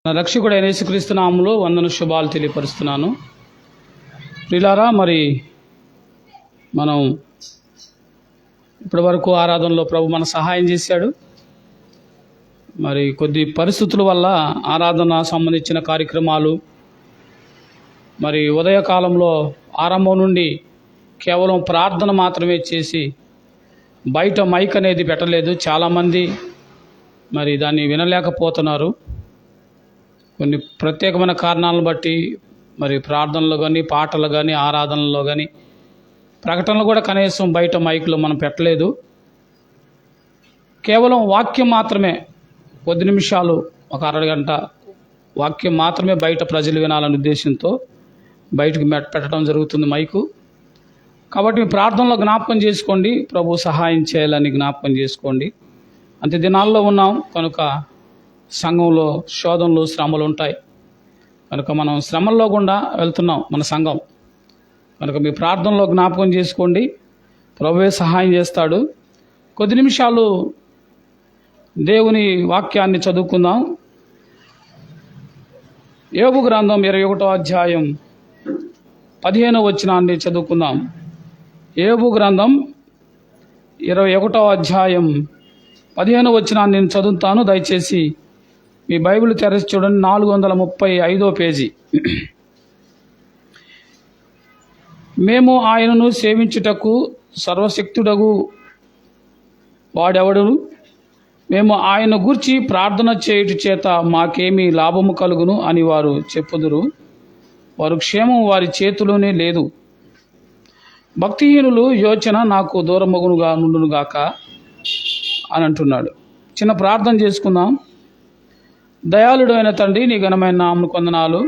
నా రక్షకుడైన యేసుక్రీస్తు నామములో వందన శుభాలు తెలియపరుస్తున్నాను. ప్రియులారా, మరి మనం ఇప్పటి వరకు ఆరాధనలో ప్రభు మన సహాయం చేశాడు. మరి కొద్ది పరిస్థితుల వల్ల ఆరాధన సంబంధించిన కార్యక్రమాలు మరి ఉదయకాలంలో ఆరంభం నుండి కేవలం ప్రార్థన మాత్రమే చేసి బయట మైక్ అనేది పెట్టలేదు. చాలామంది మరి దాన్ని వినలేకపోతున్నారు. కొన్ని ప్రత్యేకమైన కారణాలను బట్టి మరి ప్రార్థనలో కానీ, పాటలు కానీ, ఆరాధనలో కానీ, ప్రకటనలు కూడా కనీసం బయట మైకులో మనం పెట్టలేదు. కేవలం వాక్యం మాత్రమే, కొద్ది నిమిషాలు, ఒక అరగంట వాక్యం మాత్రమే బయట ప్రజలు వినాలనే ఉద్దేశంతో బయటకు పెట్టడం జరుగుతుంది మైకు. కాబట్టి మీ ప్రార్థనలో జ్ఞాపకం చేసుకోండి, ప్రభు సహాయం చేయాలని జ్ఞాపకం చేసుకోండి. అంత్య దినాల్లో ఉన్నాం కనుక సంఘంలో శోధనలు, శ్రమలు ఉంటాయి కనుక మనం శ్రమల్లో గుండా వెళ్తున్నాం మన సంఘం. కనుక మీ ప్రార్థనలో జ్ఞాపకం చేసుకోండి, ప్రభువే సహాయం చేస్తాడు. కొద్ది నిమిషాలు దేవుని వాక్యాన్ని చదువుకుందాం. యోబు గ్రంథం 21వ అధ్యాయం 15వ వచనాన్ని చదువుకుందాం. యోబు గ్రంథం 21వ అధ్యాయం 15వ వచనాన్ని నేను చదువుతాను. దయచేసి మీ బైబిల్ తెరచి చూడండి. 435వ పేజీ. మేము ఆయనను సేవించుటకు సర్వశక్తుడగు వాడెవడును? మేము ఆయన గూర్చి ప్రార్థన చేయుట చేత మాకేమీ లాభము కలుగును అని వారు చెప్పుదురు. వారు క్షేమం వారి చేతిలోనే లేదు. భక్తిహీనులు యోచన నాకు దూరమగునుగా నుండునుగాక అని అంటున్నాడు. చిన్న ప్రార్థన చేసుకుందాం. దయాళుడు అయిన తండ్రి, నీ ఘనమైన నామమును కొందనాలు.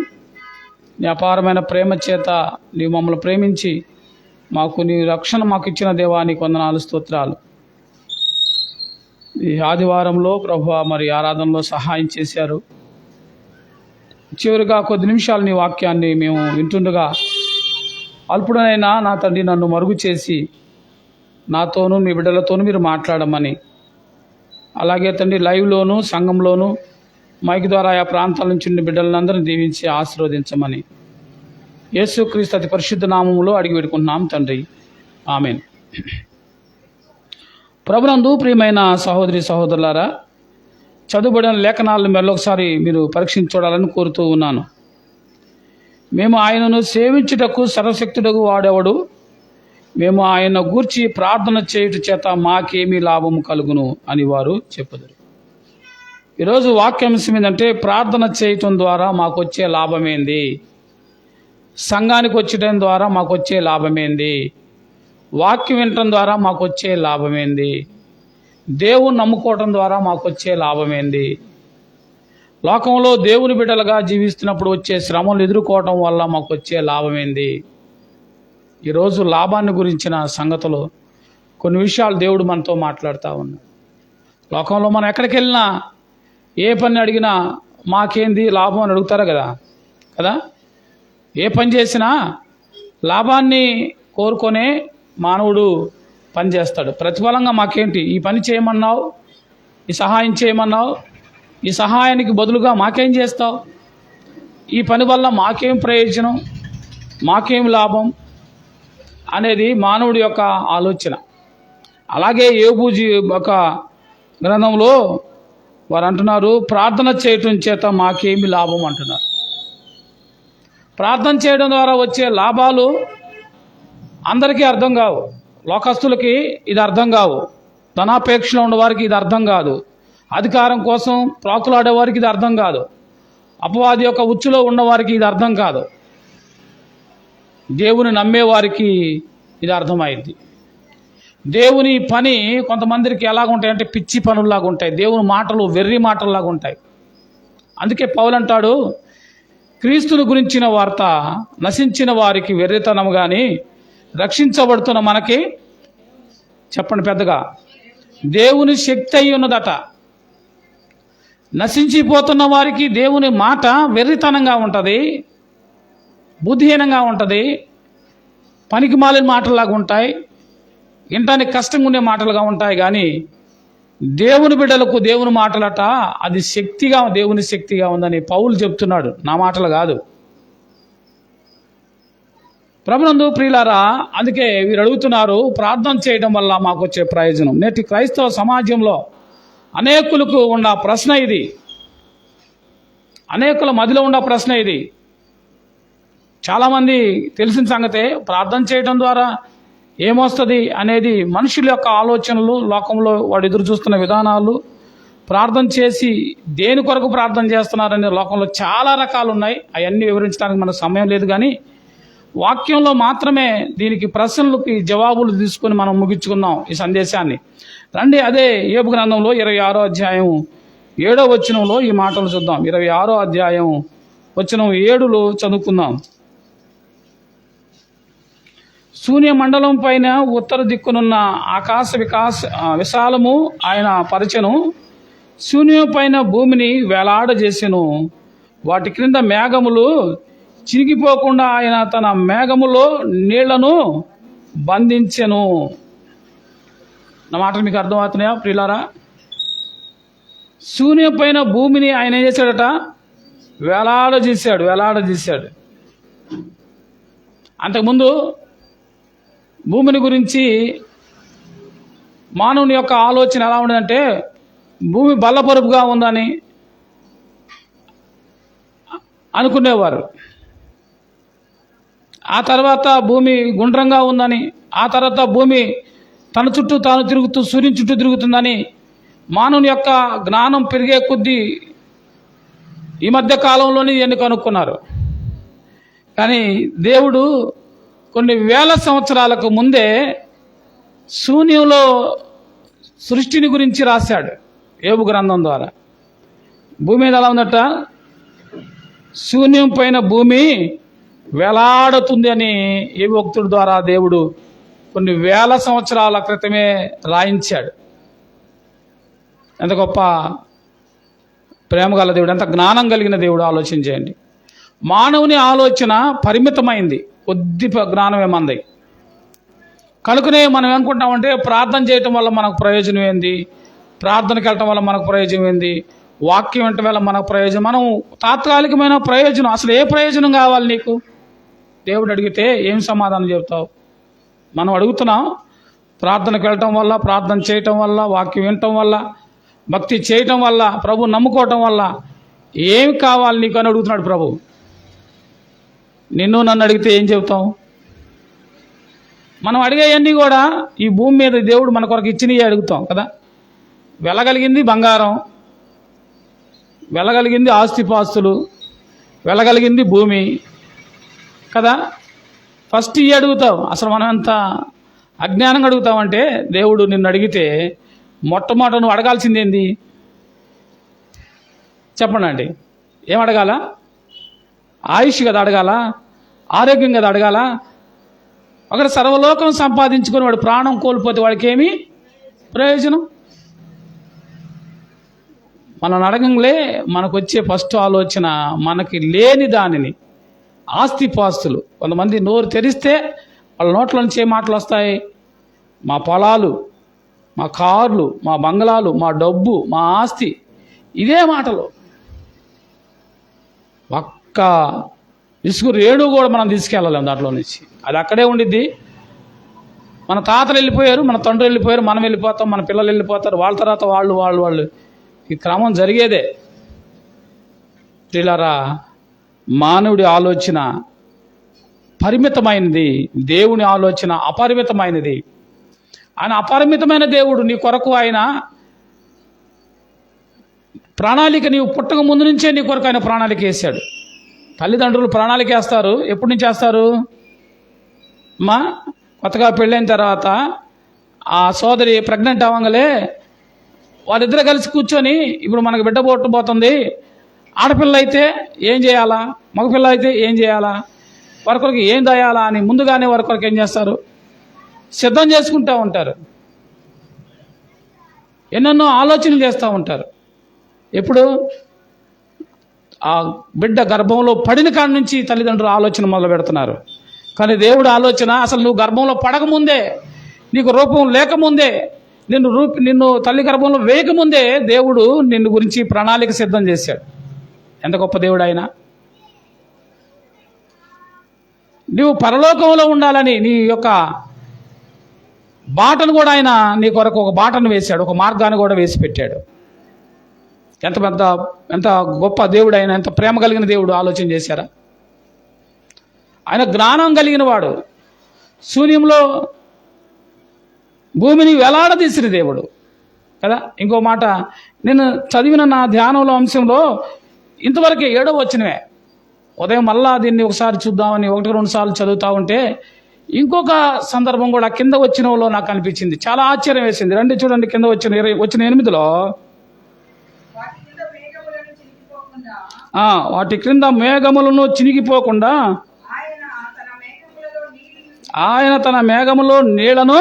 నీ అపారమైన ప్రేమ చేత నీ మమ్మల్ని ప్రేమించి నీ రక్షణ మాకు ఇచ్చిన దేవా, నీ కొందనాలు, స్తోత్రాలు. ఈ ఆదివారంలో ప్రభువా మరి ఆరాధనలో సహాయం చేశారు. చివరిగా కొద్ది నిమిషాలు నీ వాక్యాన్ని మేము వింటుండగా అల్పుడనైనా నా తండ్రి నన్ను మరుగు చేసి నాతోనూ మీ బిడ్డలతోనూ మీరు మాట్లాడమని, అలాగే తండ్రి లైవ్లోను సంఘంలోను మైక్ ద్వారా ఆ ప్రాంతాల నుంచి ఉన్న బిడ్డలందరినీ దీవించి ఆశీర్వదించమని యేసుక్రీస్తు అతి పరిశుద్ధ నామములో అడిగి పెట్టుకుంటున్నాం తండ్రి, ఆమేన్. ప్రభునందు ప్రియమైన సహోదరి సహోదరులారా, చదువుబడిన లేఖనాలను మరొకసారి మీరు పరీక్షించి చూడాలని కోరుతూ ఉన్నాను. మేము ఆయనను సేవించుటకు సర్వశక్తుడగు వాడెవడు? మేము ఆయన గూర్చి ప్రార్థన చేయుట చేత మాకేమీ లాభము కలుగును అని వారు చెప్పుదురు. ఈరోజు వాక్యాంశం ఏంటంటే, ప్రార్థన చేయటం ద్వారా మాకు వచ్చే లాభమేంది? సంఘానికి వచ్చటం ద్వారా మాకు వచ్చే లాభమేంది? వాక్యం వినటం ద్వారా మాకు వచ్చే లాభమేంది? దేవుని నమ్ముకోవటం ద్వారా మాకు వచ్చే లాభమేంది? లోకంలో దేవుని బిడ్డలుగా జీవిస్తున్నప్పుడు వచ్చే శ్రమలు ఎదుర్కోవటం వల్ల మాకు వచ్చే లాభమేంది? ఈరోజు లాభాన్ని గురించిన సంగతులు కొన్ని విషయాలు దేవుడు మనతో మాట్లాడుతూ ఉన్నాడు. లోకంలో మనం ఎక్కడికి వెళ్ళినా ఏ పని అడిగినా మాకేంది లాభం అని అడుగుతారు కదా. ఏ పని చేసినా లాభాన్ని కోరుకొనే మానవుడు పని చేస్తాడు. ప్రతిఫలంగా మాకేంటి, ఈ పని చేయమన్నావు, ఈ సహాయం చేయమన్నావు, ఈ సహాయానికి బదులుగా మాకేం చేస్తావు, ఈ పని వల్ల మాకేం ప్రయోజనం, మాకేం లాభం అనేది మానవుడి యొక్క ఆలోచన. అలాగే యోబు ఒక గ్రంథంలో వారు అంటున్నారు, ప్రార్థన చేయటం చేత మాకేమి లాభం అంటున్నారు. ప్రార్థన చేయడం ద్వారా వచ్చే లాభాలు అందరికీ అర్థం కావు. లోకస్తులకి ఇది అర్థం కావు. ధనాపేక్షలో ఉన్నవారికి ఇది అర్థం కాదు. అధికారం కోసం ప్రాకులాడేవారికి ఇది అర్థం కాదు. అపవాది యొక్క ఉచ్చులో ఉన్నవారికి ఇది అర్థం కాదు. దేవుని నమ్మేవారికి ఇది అర్థమైంది. దేవుని పని కొంతమందికి ఎలాగుంటాయంటే పిచ్చి పనుల్లాగా ఉంటాయి. దేవుని మాటలు వెర్రి మాటల్లాగా ఉంటాయి. అందుకే పౌలు అంటాడు, క్రీస్తుని గురించిన వార్త నశించిన వారికి వెర్రితనం కానీ రక్షించబడుతున్న మనకి, చెప్పండి పెద్దగా, దేవుని శక్తి అయి ఉన్నదట. నశించిపోతున్న వారికి దేవుని మాట వెర్రితనంగా ఉంటుంది, బుద్ధిహీనంగా ఉంటుంది, పనికి మాలిన మాటల్లాగా ఉంటాయి, వినటానికి కష్టంగా ఉండే మాటలుగా ఉంటాయి. కానీ దేవుని బిడ్డలకు దేవుని మాటలట అది శక్తిగా, దేవుని శక్తిగా ఉందని పౌలు చెప్తున్నాడు, నా మాటలు కాదు. ప్రభునందు ప్రియులారా, అందుకే వీరు అడుగుతున్నారు ప్రార్థన చేయడం వల్ల మాకు వచ్చే ప్రయోజనం. నేటి క్రైస్తవ సమాజంలో అనేకులకు ఉన్న ప్రశ్న ఇది, అనేకుల మదిలో ఉన్న ప్రశ్న ఇది. చాలామంది తెలిసిన సంగతే, ప్రార్థన చేయడం ద్వారా ఏమొస్తుంది అనేది మనుషుల యొక్క ఆలోచనలు, లోకంలో వాడు ఎదురు చూస్తున్న విధానాలు, ప్రార్థన చేసి దేని కొరకు ప్రార్థన చేస్తున్నారనే లోకంలో చాలా రకాలు ఉన్నాయి. అవన్నీ వివరించడానికి మనకు సమయం లేదు. కానీ వాక్యంలో మాత్రమే దీనికి ప్రశ్నలకి జవాబులు తీసుకొని మనం ముగించుకుందాం ఈ సందేశాన్ని. రండి, అదే యోబు గ్రంథంలో 26వ అధ్యాయం 7వ వచనంలో ఈ మాటలు చూద్దాం. 26వ అధ్యాయం వచనం 7లో చదువుకుందాం. శూన్య మండలం పైన ఉత్తర దిక్కునున్న ఆకాశ విశాలము ఆయన పరచెను, శూన్యం పైన భూమిని వేలాడజేసెను, వాటి క్రింద మేఘములు చిరిగిపోకుండా ఆయన తన మేఘములో నీళ్లను బంధించెను. నా మాటలు మీకు అర్థమవుతున్నాయా ప్రియులారా? శూన్యం పైన భూమిని ఆయన ఏం చేశాడట? వేలాడజేశాడు. అంతకుముందు భూమిని గురించి మానవుని యొక్క ఆలోచన ఎలా ఉండదంటే, భూమి బల్లపరుపుగా ఉందని అనుకునేవారు. ఆ తర్వాత భూమి గుండ్రంగా ఉందని, ఆ తర్వాత భూమి తన చుట్టూ తాను తిరుగుతూ సూర్యుని చుట్టూ తిరుగుతుందని మానవుని యొక్క జ్ఞానం పెరిగే కొద్దీ ఈ మధ్య కాలంలోనే ఇవన్నీ కనుక్కున్నారు. కానీ దేవుడు కొన్ని వేల సంవత్సరాలకు ముందే శూన్యంలో సృష్టిని గురించి రాశాడు యోబు గ్రంథం ద్వారా. భూమి మీద ఎలా ఉందట? శూన్యం పైన భూమి వేలాడుతుంది అని ఈ భక్తుడి ద్వారా దేవుడు కొన్ని వేల సంవత్సరాల క్రితమే రాయించాడు. ఎంత గొప్ప ప్రేమ గల దేవుడు, ఎంత జ్ఞానం కలిగిన దేవుడు, ఆలోచన చేయండి. మానవుని ఆలోచన పరిమితమైంది, కొద్ది జ్ఞానమే మంది. కనుకనే మనం ఏమనుకుంటామంటే, ప్రార్థన చేయటం వల్ల మనకు ప్రయోజనం ఏంది, ప్రార్థనకి వెళ్ళటం వల్ల మనకు ప్రయోజనం ఏంది, వాక్యం వినటం వల్ల మనకు ప్రయోజనం. మనం తాత్కాలికమైన ప్రయోజనం, అసలు ఏ ప్రయోజనం కావాలి నీకు? దేవుడు అడిగితే ఏం సమాధానం చెప్తావు? మనం అడుగుతున్నాం, ప్రార్థనకు వెళ్ళటం వల్ల, ప్రార్థన చేయటం వల్ల, వాక్యం వినటం వల్ల, భక్తి చేయటం వల్ల, ప్రభు నమ్ముకోవటం వల్ల ఏం కావాలి నీకు అని అడుగుతున్నాడు ప్రభు. నిన్ను నన్ను అడిగితే ఏం చెబుతాం? మనం అడిగేవన్నీ కూడా ఈ భూమి మీద దేవుడు మన కొరకు ఇచ్చినవి అడుగుతాం కదా. వెళ్ళగలిగింది బంగారం, వెళ్ళగలిగింది ఆస్తిపాస్తులు, వెళ్ళగలిగింది భూమి కదా. ఫస్ట్ ఇవి అడుగుతాం. అసలు మనం ఎంత అజ్ఞానంగా అడుగుతామంటే, దేవుడు నిన్ను అడిగితే మొట్టమొదట నువ్వు అడగాల్సింది ఏంది చెప్పండి అండి? ఏం అడగాల? ఆయుష్ కదా అడగాల, ఆరోగ్యం కదా అడగాల. ఒకటి సర్వలోకం సంపాదించుకొని వాడు ప్రాణం కోల్పోతే వాడికి ఏమి ప్రయోజనం? మనం అడగంలే, మనకు వచ్చే ఫస్ట్ ఆలోచన మనకి లేని దానిని, ఆస్తిపాస్తులు. కొంతమంది నోరు తెరిస్తే వాళ్ళ నోట్ల నుంచి ఏ మాటలు వస్తాయి? మా పొలాలు, మా కార్లు, మా బంగ్లాలు, మా డబ్బు, మా ఆస్తి, ఇదే మాటలు. ఒక్క ఇసుకు రేణు కూడా మనం తీసుకెళ్ళలేము దాంట్లో నుంచి, అది అక్కడే ఉండిద్ది. మన తాతలు వెళ్ళిపోయారు, మన తండ్రులు వెళ్ళిపోయారు, మనం వెళ్ళిపోతాం, మన పిల్లలు వెళ్ళిపోతారు, వాళ్ళ తర్వాత వాళ్ళు ఈ క్రమం జరిగేదే. ప్రియులారా, మానవుడి ఆలోచన పరిమితమైనది, దేవుని ఆలోచన అపరిమితమైనది. ఆయన అపరిమితమైన దేవుడు. నీ కొరకు ఆయన ప్రణాళిక, నీవు పుట్టక ముందు నుంచే నీ కొరకు ఆయన ప్రణాళిక వేశాడు. తల్లిదండ్రులు ప్రణాళిక వేస్తారు. ఎప్పటి నుంచి వేస్తారు? మా కొత్తగా పెళ్ళైన తర్వాత ఆ సోదరి ప్రెగ్నెంట్ అవ్వగానే వాళ్ళిద్దరూ కలిసి కూర్చొని, ఇప్పుడు మనకు బిడ్డ పుట్టబోతుంది, ఆడపిల్ల అయితే ఏం చేయాలా, మగపిల్ల అయితే ఏం చేయాలా, వారి కొరకు ఏం దయాలా అని ముందుగానే వారి కొరకు ఏం చేస్తారు? సిద్ధం చేసుకుంటూ ఉంటారు. ఎన్నెన్నో ఆలోచనలు చేస్తూ ఉంటారు. ఎప్పుడు? ఆ బిడ్డ గర్భంలో పడిన కాడి నుంచి తల్లిదండ్రులు ఆలోచన మొదలు పెడుతున్నారు. కానీ దేవుడు ఆలోచన అసలు నువ్వు గర్భంలో పడకముందే, నీకు రూపం లేకముందే, నిన్ను తల్లి గర్భంలో వేయకముందే దేవుడు నిన్ను గురించి ప్రణాళిక సిద్ధం చేశాడు. ఎంత గొప్ప దేవుడు ఆయన. నువ్వు పరలోకంలో ఉండాలని నీ యొక్క బాటను కూడా ఆయన నీ కొరకు ఒక బాటను వేశాడు, ఒక మార్గాన్ని కూడా వేసి పెట్టాడు. ఎంత గొప్ప దేవుడు ఆయన, ఎంత ప్రేమ కలిగిన దేవుడు. ఆలోచన చేశారా? ఆయన జ్ఞానం కలిగిన వాడు, శూన్యంలో భూమిని వేలాడదీసిన దేవుడు కదా. ఇంకో మాట, నేను చదివిన నా ధ్యానంలో అంశంలో ఇంతవరకే 7వ వచనమే. ఉదయం మళ్ళా దీన్ని ఒకసారి చూద్దామని 1-2 సార్లు చదువుతా ఉంటే ఇంకొక సందర్భం కూడా కింద వచ్చినలో నాకు అనిపించింది. చాలా ఆశ్చర్యం వేసింది. రండి చూడండి, కింద వచ్చిన 8లో వాటి క్రింద మేఘములను చినిగిపోకుండా ఆయన తన మేఘములో నీళ్లను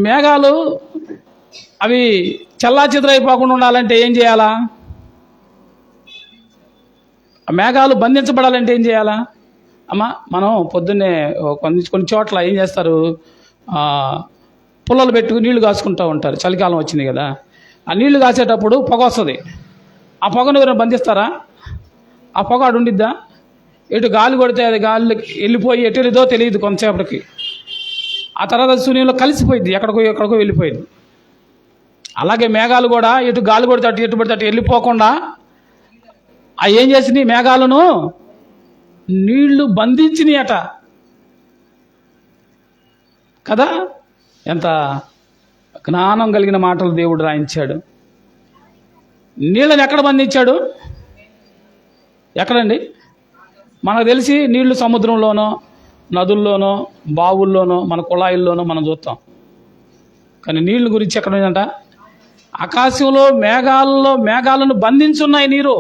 మేఘాలు అవి చెల్లాచెదరైపోకుండా ఉండాలంటే ఏం చేయాలా? మేఘాలు బంధించబడాలంటే ఏం చేయాలా? అమ్మా, మనం పొద్దున్నే కొన్ని చోట్ల ఏం చేస్తారు, పుల్లలు పెట్టుకుని నీళ్లు కాసుకుంటూ ఉంటారు. చలికాలం వచ్చింది కదా, ఆ నీళ్లు కాసేటప్పుడు పొగ వస్తుంది. ఆ పొగను ఎవరైనా బంధిస్తారా? ఆ పొగ ఆడు ఉండిద్దా? ఎటు గాలి కొడితే అది గాలి వెళ్ళిపోయి ఎటు వెళ్ళిదో తెలియదు కొంతసేపటికి. ఆ తర్వాత శూన్యంలో కలిసిపోయింది, ఎక్కడికో వెళ్ళిపోయింది. అలాగే మేఘాలు కూడా ఎటు గాలి కొడితే అటు ఎటు పడితే అటు వెళ్ళిపోకుండా అవి ఏం చేసినాయి? మేఘాలను నీళ్లు బంధించినాయట కదా. ఎంత జ్ఞానం కలిగిన మాటలు దేవుడు రాయించాడు. నీళ్ళని ఎక్కడ బంధించాడు? ఎక్కడండి? మనకు తెలిసి నీళ్లు సముద్రంలోనో, నదుల్లోనో, బావుల్లోనో, మన కుళాయిల్లోనో మనం చూస్తాం. కానీ నీళ్ళ గురించి ఎక్కడ ఉందంట? ఆకాశంలో మేఘాలను బంధించున్నాయి నీరు.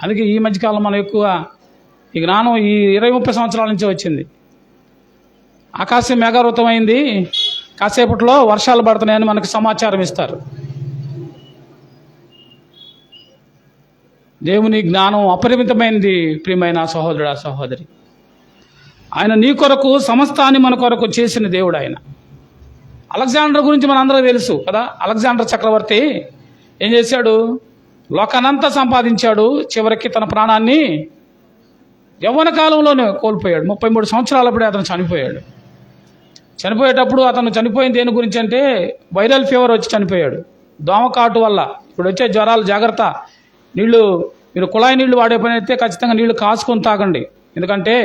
అందుకే ఈ మధ్యకాలం మనం ఎక్కువ ఈ జ్ఞానం ఈ 20-30 సంవత్సరాల నుంచి వచ్చింది. ఆకాశం మేఘావృతమైంది, కాసేపట్లో వర్షాలు పడుతున్నాయని మనకు సమాచారం ఇస్తారు. దేవుని జ్ఞానం అపరిమితమైనది ప్రియమైన సహోదరుడా, సహోదరి. ఆయన నీ కొరకు సమస్తాన్ని మన కొరకు చేసిన దేవుడు ఆయన. అలెగ్జాండర్ గురించి మనందరూ తెలుసు కదా. అలెగ్జాండర్ చక్రవర్తి ఏం చేశాడు? లోకానంతా సంపాదించాడు, చివరికి తన ప్రాణాన్ని యవ్వన కాలంలోనే కోల్పోయాడు. 33 సంవత్సరాలప్పుడే అతను చనిపోయాడు. చనిపోయేటప్పుడు అతను చనిపోయిన దేని గురించి అంటే వైరల్ ఫీవర్ వచ్చి చనిపోయాడు, దోమకాటు వల్ల. ఇప్పుడు వచ్చే జ్వరాలు జాగ్రత్త. మీరు కుళాయి నీళ్లు వాడే పని అయితే ఖచ్చితంగా నీళ్లు కాసుకొని తాగండి. ఎందుకంటే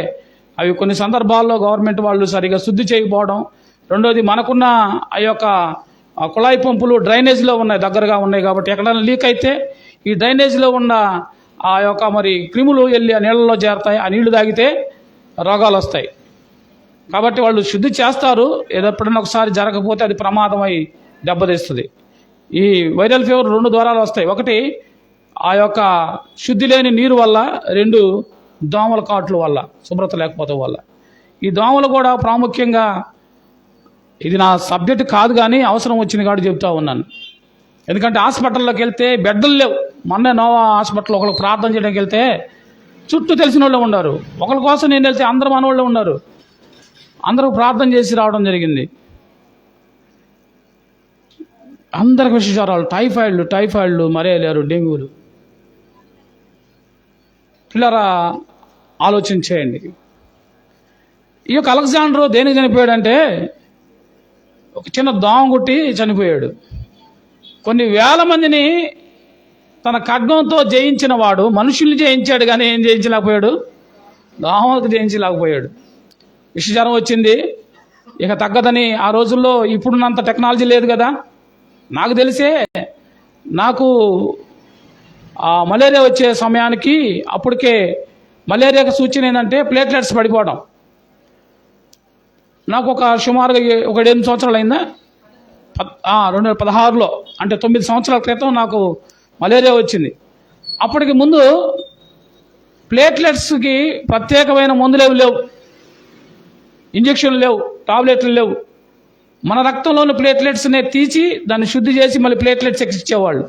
అవి కొన్ని సందర్భాల్లో గవర్నమెంట్ వాళ్ళు సరిగా శుద్ధి చేయకపోవడం. రెండోది, మనకున్న ఆ యొక్క కుళాయి పంపులు డ్రైనేజ్లో దగ్గరగా ఉన్నాయి కాబట్టి ఎక్కడైనా లీక్ అయితే ఈ డ్రైనేజ్లో ఉన్న ఆ యొక్క క్రిములు వెళ్ళి ఆ నీళ్ళలో చేరతాయి. ఆ నీళ్లు తాగితే రోగాలు వస్తాయి. కాబట్టి వాళ్ళు శుద్ధి చేస్తారు. ఎప్పుడైనా ఒకసారి జరగకపోతే అది ప్రమాదమై దెబ్బతీస్తుంది. ఈ వైరల్ ఫీవర్ 2 ద్వారాలు వస్తాయి. ఒకటి, ఆ యొక్క శుద్ధి లేని నీరు వల్ల. 2, దోమల కాట్ల వల్ల, శుభ్రత లేకపోవడం వల్ల. ఈ దోమలు కూడా ప్రాముఖ్యంగా, ఇది నా సబ్జెక్ట్ కాదు కానీ అవసరం వచ్చింది కాబట్టి చెప్తా ఉన్నాను. ఎందుకంటే హాస్పిటల్లోకి వెళ్తే బెడ్లు లేవు. మొన్నే నోవా హాస్పిటల్ ఒకరికి ప్రార్థన చేయడానికి వెళ్తే చుట్టూ తెలిసిన వాళ్ళు ఉన్నారు. ఒకరి కోసం నేను వెళ్తే అందరూ మనవాళ్ళు ఉన్నారు. అందరూ ప్రార్థన చేసి రావడం జరిగింది. అందరికి విష జ్వరాలు, టైఫాయిడ్లు, మలేరియాలు, డెంగ్యూలు. పిల్లరా, ఆలోచన చేయండి. ఈ యొక్క అలెగ్జాండర్ దేనికి చనిపోయాడంటే ఒక చిన్న దోమ కొట్టి చనిపోయాడు. కొన్ని వేల మందిని తన ఖడ్గంతో జయించిన వాడు మనుషుల్ని జయించాడు కానీ ఏం జయించలేకపోయాడు? దోమలకు జయించలేకపోయాడు. విషజ్వరం వచ్చింది, ఇక తగ్గదని. ఆ రోజుల్లో ఇప్పుడున్నంత టెక్నాలజీ లేదు కదా. నాకు తెలిసే నాకు మలేరియా వచ్చే సమయానికి అప్పటికే మలేరియాకి సూచన ఏంటంటే ప్లేట్లెట్స్ పడిపోవడం. నాకు సుమారుగా 8 సంవత్సరాలు అయిందా, 2016లో, అంటే 9 సంవత్సరాల క్రితం నాకు మలేరియా వచ్చింది. అప్పటికి ముందు ప్లేట్లెట్స్కి ప్రత్యేకమైన మందులు లేవు, ఇంజక్షన్లు లేవు, టాబ్లెట్లు లేవు. మన రక్తంలోని ప్లేట్లెట్స్నే తీసి దాన్ని శుద్ధి చేసి మళ్ళీ ప్లేట్లెట్స్ ఎక్కించేవాళ్ళు.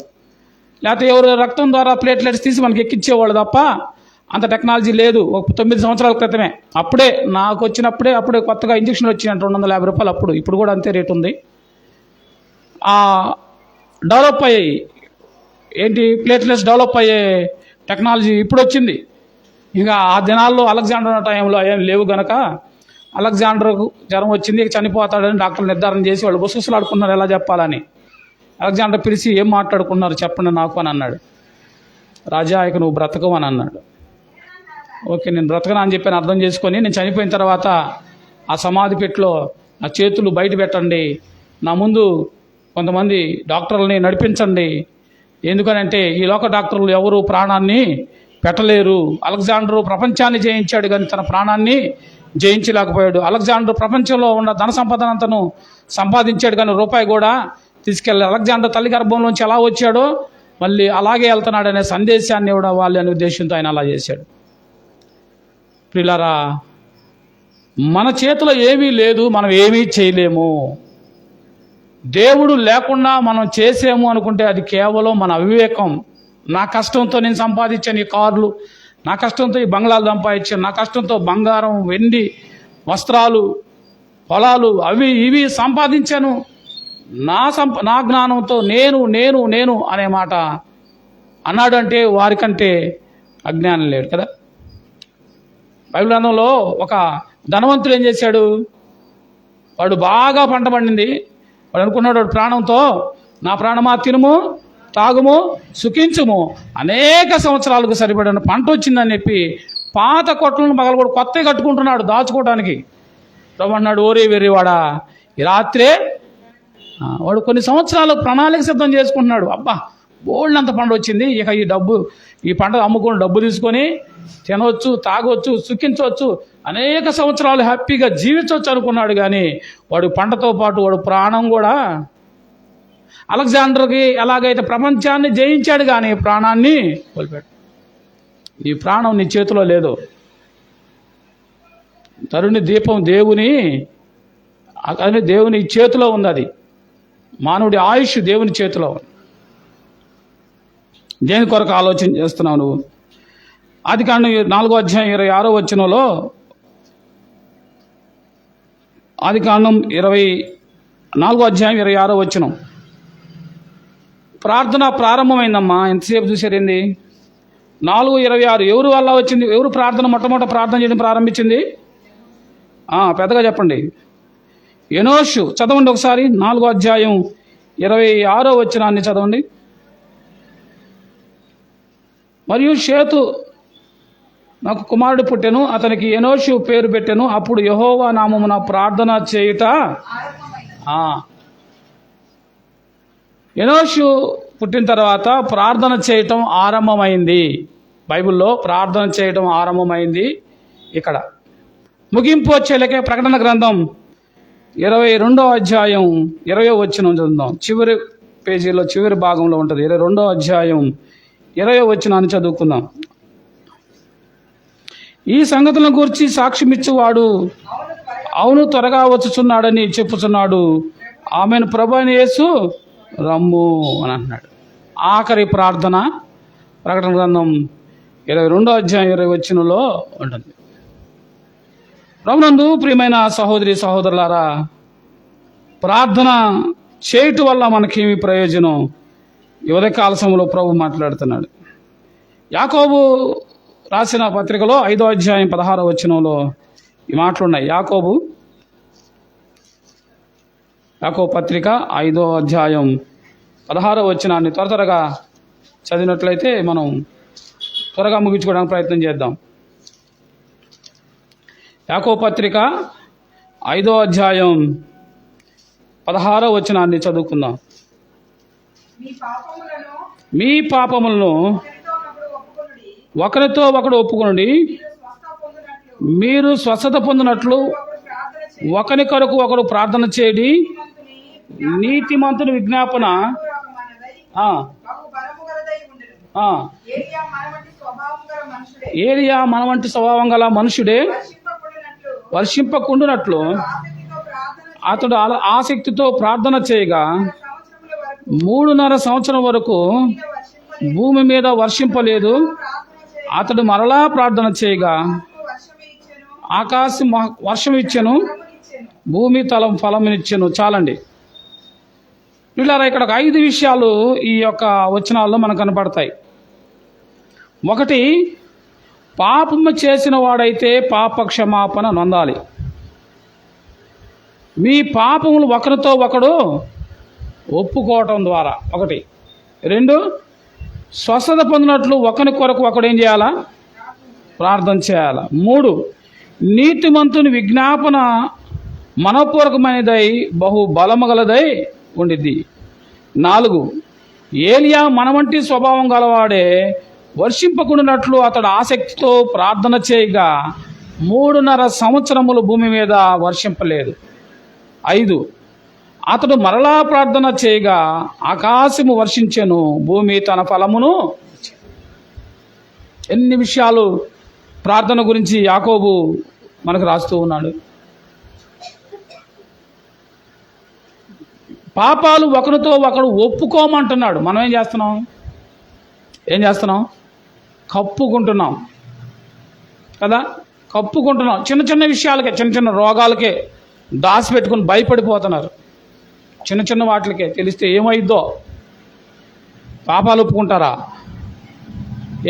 లేకపోతే ఎవరు రక్తం ద్వారా ప్లేట్లెట్స్ తీసి మనకి ఎక్కించేవాళ్ళు తప్ప అంత టెక్నాలజీ లేదు. ఒక 9 సంవత్సరాల క్రితమే, అప్పుడే నాకు వచ్చినప్పుడే కొత్తగా ఇంజక్షన్ వచ్చినాయంట, 250 రూపాయలు అప్పుడు. ఇప్పుడు కూడా అంతే రేటు ఉంది. డెవలప్ అయ్యాయి, ఏంటి ప్లేట్లెట్స్ డెవలప్ అయ్యే టెక్నాలజీ ఇప్పుడు వచ్చింది. ఇంకా ఆ దినాల్లో అలెగ్జాండర్ టైంలో ఏం లేవు గనక అలెగ్జాండర్కు జ్వరం వచ్చింది, ఇక చనిపోతాడని డాక్టర్లు నిర్ధారణ చేసి వాళ్ళు గుసగుసలాడుకున్నారు ఎలా చెప్పాలని. అలెగ్జాండర్ పిలిచి ఏం మాట్లాడుకున్నారు చెప్పండి నాకు అని అన్నాడు. రాజా ఇక నువ్వు బ్రతకవు అని అన్నాడు. ఓకే నేను బ్రతకను అని చెప్పి అర్థం చేసుకొని, నేను చనిపోయిన తర్వాత ఆ సమాధి పెట్టిలో నా చేతులు బయట పెట్టండి, నా ముందు కొంతమంది డాక్టర్లని నడిపించండి. ఎందుకనంటే ఈ లోక డాక్టర్లు ఎవరు ప్రాణాన్ని పెట్టలేరు. అలెగ్జాండర్ ప్రపంచాన్ని జయించాడు కానీ తన ప్రాణాన్ని జయించలేకపోయాడు. అలెగ్జాండర్ ప్రపంచంలో ఉన్న ధన సంపదనంతను సంపాదించాడు కానీ రూపాయి కూడా తీసుకెళ్ళాడు. అలెగ్జాండర్ తల్లి గర్భంలోంచి ఎలా వచ్చాడో మళ్ళీ అలాగే వెళ్తున్నాడు అనే సందేశాన్ని ఇవ్వాలి అనే ఉద్దేశంతో ఆయన అలా చేశాడు. ప్రియులారా, మన చేతిలో ఏమీ లేదు, మనం ఏమీ చేయలేము. దేవుడు లేకుండా మనం చేసేము అనుకుంటే అది కేవలం మన అవివేకం. నా కష్టంతో నేను సంపాదించాను ఈ కార్లు, నా కష్టంతో ఈ బంగ్లాలు సంపాదించాను, నా కష్టంతో బంగారం, వెండి, వస్త్రాలు, పొలాలు అవి ఇవి సంపాదించాను, నా జ్ఞానంతో నేను నేను నేను అనే మాట అన్నాడు అంటే వారికంటే అజ్ఞానం లేడు కదా. బైబిల్ గ్రంథంలో ఒక ధనవంతుడు ఏం చేశాడు, వాడు బాగా పంట పండింది, వాడు అనుకున్నాడు వాడు ప్రాణంతో నా ప్రాణమా తినుము తాగుము సుఖించుము, అనేక సంవత్సరాలకు సరిపడిన పంట వచ్చిందని చెప్పి పాత కొట్లను పగలగొడు కొత్తగా కట్టుకుంటున్నాడు దాచుకోవడానికి. ప్రభు అన్నాడు, ఓరే వెర్రివాడా, ఈ రాత్రే వాడు కొన్ని సంవత్సరాలు ప్రణాళిక సిద్ధం చేసుకుంటున్నాడు. అబ్బా బోల్డంత పంట వచ్చింది, ఇక ఈ పంట అమ్ముకొని డబ్బు తీసుకొని తినవచ్చు, తాగొచ్చు, సుఖించవచ్చు, అనేక సంవత్సరాలు హ్యాపీగా జీవించవచ్చు అనుకున్నాడు. కానీ వాడు పంటతో పాటు వాడు ప్రాణం కూడా, అలెగ్జాండర్కి ఎలాగైతే ప్రపంచాన్ని జయించాడు కానీ ప్రాణాన్ని కోల్పోయాడు. ఈ ప్రాణం నీ చేతిలో లేదు. తరుణి దీపం దేవుని చేతిలో ఉంది. అది మానవుడి ఆయుష్ దేవుని చేతిలో ఉంది. దేని కొరకు ఆలోచన చేస్తున్నావు నువ్వు? ఆదికాండం 4వ అధ్యాయం 26వ వచనంలో, ఆదికాండం 4వ అధ్యాయం 26వ వచనం, ప్రార్థన ప్రారంభమైందమ్మా. ఎంతసేపు చూసారేంది? 4:26 ఎవరు వల్ల వచ్చింది? ఎవరు మొట్టమొదట ప్రార్థన చేయడం ప్రారంభించింది? పెద్దగా చెప్పండి. ఎనోషు. చదవండి ఒకసారి 4వ అధ్యాయం 26వ వచనాన్ని చదవండి. మరియు షేతు నాకు కుమారుడు పుట్టెను, అతనికి ఎనోషు పేరు పెట్టెను. అప్పుడు యెహోవా నామమున ప్రార్థన చేయుట. ఎనోషు పుట్టిన తర్వాత ప్రార్థన చేయటం ఆరంభమైంది. బైబిల్లో ప్రార్థన చేయటం ఆరంభమైంది. ఇక్కడ ముగింపు వచ్చేలకే ప్రకటన గ్రంథం 22వ అధ్యాయం 20వ వచనం చదువుదాం. చివరి పేజీలో చివరి భాగంలో ఉంటుంది. 22వ అధ్యాయం 20వ వచనాన్ని చదువుకుందాం. ఈ సంగతులను గురించి సాక్ష్యమిచ్చువాడు అవును త్వరగా వచ్చుచున్నాడని చెప్పుచున్నాడు. ఆమెను ప్రభు అయిన యేసు రమ్ము అని అంటున్నాడు. ఆఖరి ప్రార్థన ప్రకటన గ్రంథం 22వ అధ్యాయం 20వ వచనంలో ఉంటుంది. ప్రభునందు ప్రియమైన సహోదరి సహోదరులారా, ప్రార్థన చేయటం వల్ల మనకేమి ప్రయోజనం? ఈ ఉదయకాల సమయంలో ప్రభు మాట్లాడుతున్నాడు. యాకోబు రాసిన పత్రికలో 5వ అధ్యాయం 16వ వచనంలో ఈ మాటలున్నాయి. యాకోబు పత్రిక 5వ అధ్యాయం 16వ వచనాన్ని త్వరగా చదివినట్లయితే మనం త్వరగా ముగించుకోవడానికి ప్రయత్నం చేద్దాం. యాకోబు పత్రిక 5వ అధ్యాయం 16వ వచనాన్ని చదువుకుందాం. మీ పాపములను ఒకరితో ఒకడు ఒప్పుకొనుడి, మీరు స్వస్థత పొందినట్లు ఒకరి కొరకు ఒకడు ప్రార్థన చేయడి. నీతిమంతుని విజ్ఞాపన ఏలియా మన వంటి స్వభావం గల మనుషుడే వర్షింపకుండునట్లు అతడు ఆసక్తితో ప్రార్థన చేయగా 3.5 సంవత్సరం వరకు భూమి మీద వర్షింపలేదు. అతడు మరలా ప్రార్థన చేయగా ఆకాశం వర్షం ఇచ్చెను, భూమి ఫలమునిచ్చెను. చాలండి. వీళ్ళారా ఇక్కడ ఒక 5 విషయాలు ఈ యొక్క వచనాల్లో మనకు కనపడతాయి. ఒకటి, పాపము చేసిన వాడైతే పాప క్షమాపణ నొందాలి. మీ పాపములు ఒకరితో ఒకడు ఒప్పుకోవటం ద్వారా ఒకటి. 2, స్వస్థత పొందినట్లు ఒకరి కొరకు ఒకడు ఏం చేయాలా? ప్రార్థన చేయాలా. 3, నీతిమంతుని విజ్ఞాపన మనపూర్వకమైనదై బహు బలమగలదై ఉండిద్ది. 4, ఏలియా మన వంటి స్వభావం గలవాడే వర్షింపకుండానట్లు అతడు ఆసక్తితో ప్రార్థన చేయగా 3.5 సంవత్సరములు భూమి మీద వర్షింపలేదు. 5, అతడు మరలా ప్రార్థన చేయగా ఆకాశము వర్షించెను, భూమి తన ఫలమును. ఎన్ని విషయాలు ప్రార్థన గురించి యాకోబు మనకు రాస్తూ ఉన్నాడు. పాపాలు ఒకరితో ఒకడు ఒప్పుకోమంటున్నాడు. మనం ఏం చేస్తున్నాం? కప్పుకుంటున్నాం కదా. కప్పుకుంటున్నాం. చిన్న చిన్న విషయాలకే, చిన్న చిన్న రోగాలకే దాచిపెట్టుకుని భయపడిపోతున్నారు. చిన్న చిన్న వాటికే తెలిస్తే ఏమైద్దో. పాపాలు ఒప్పుకుంటారా?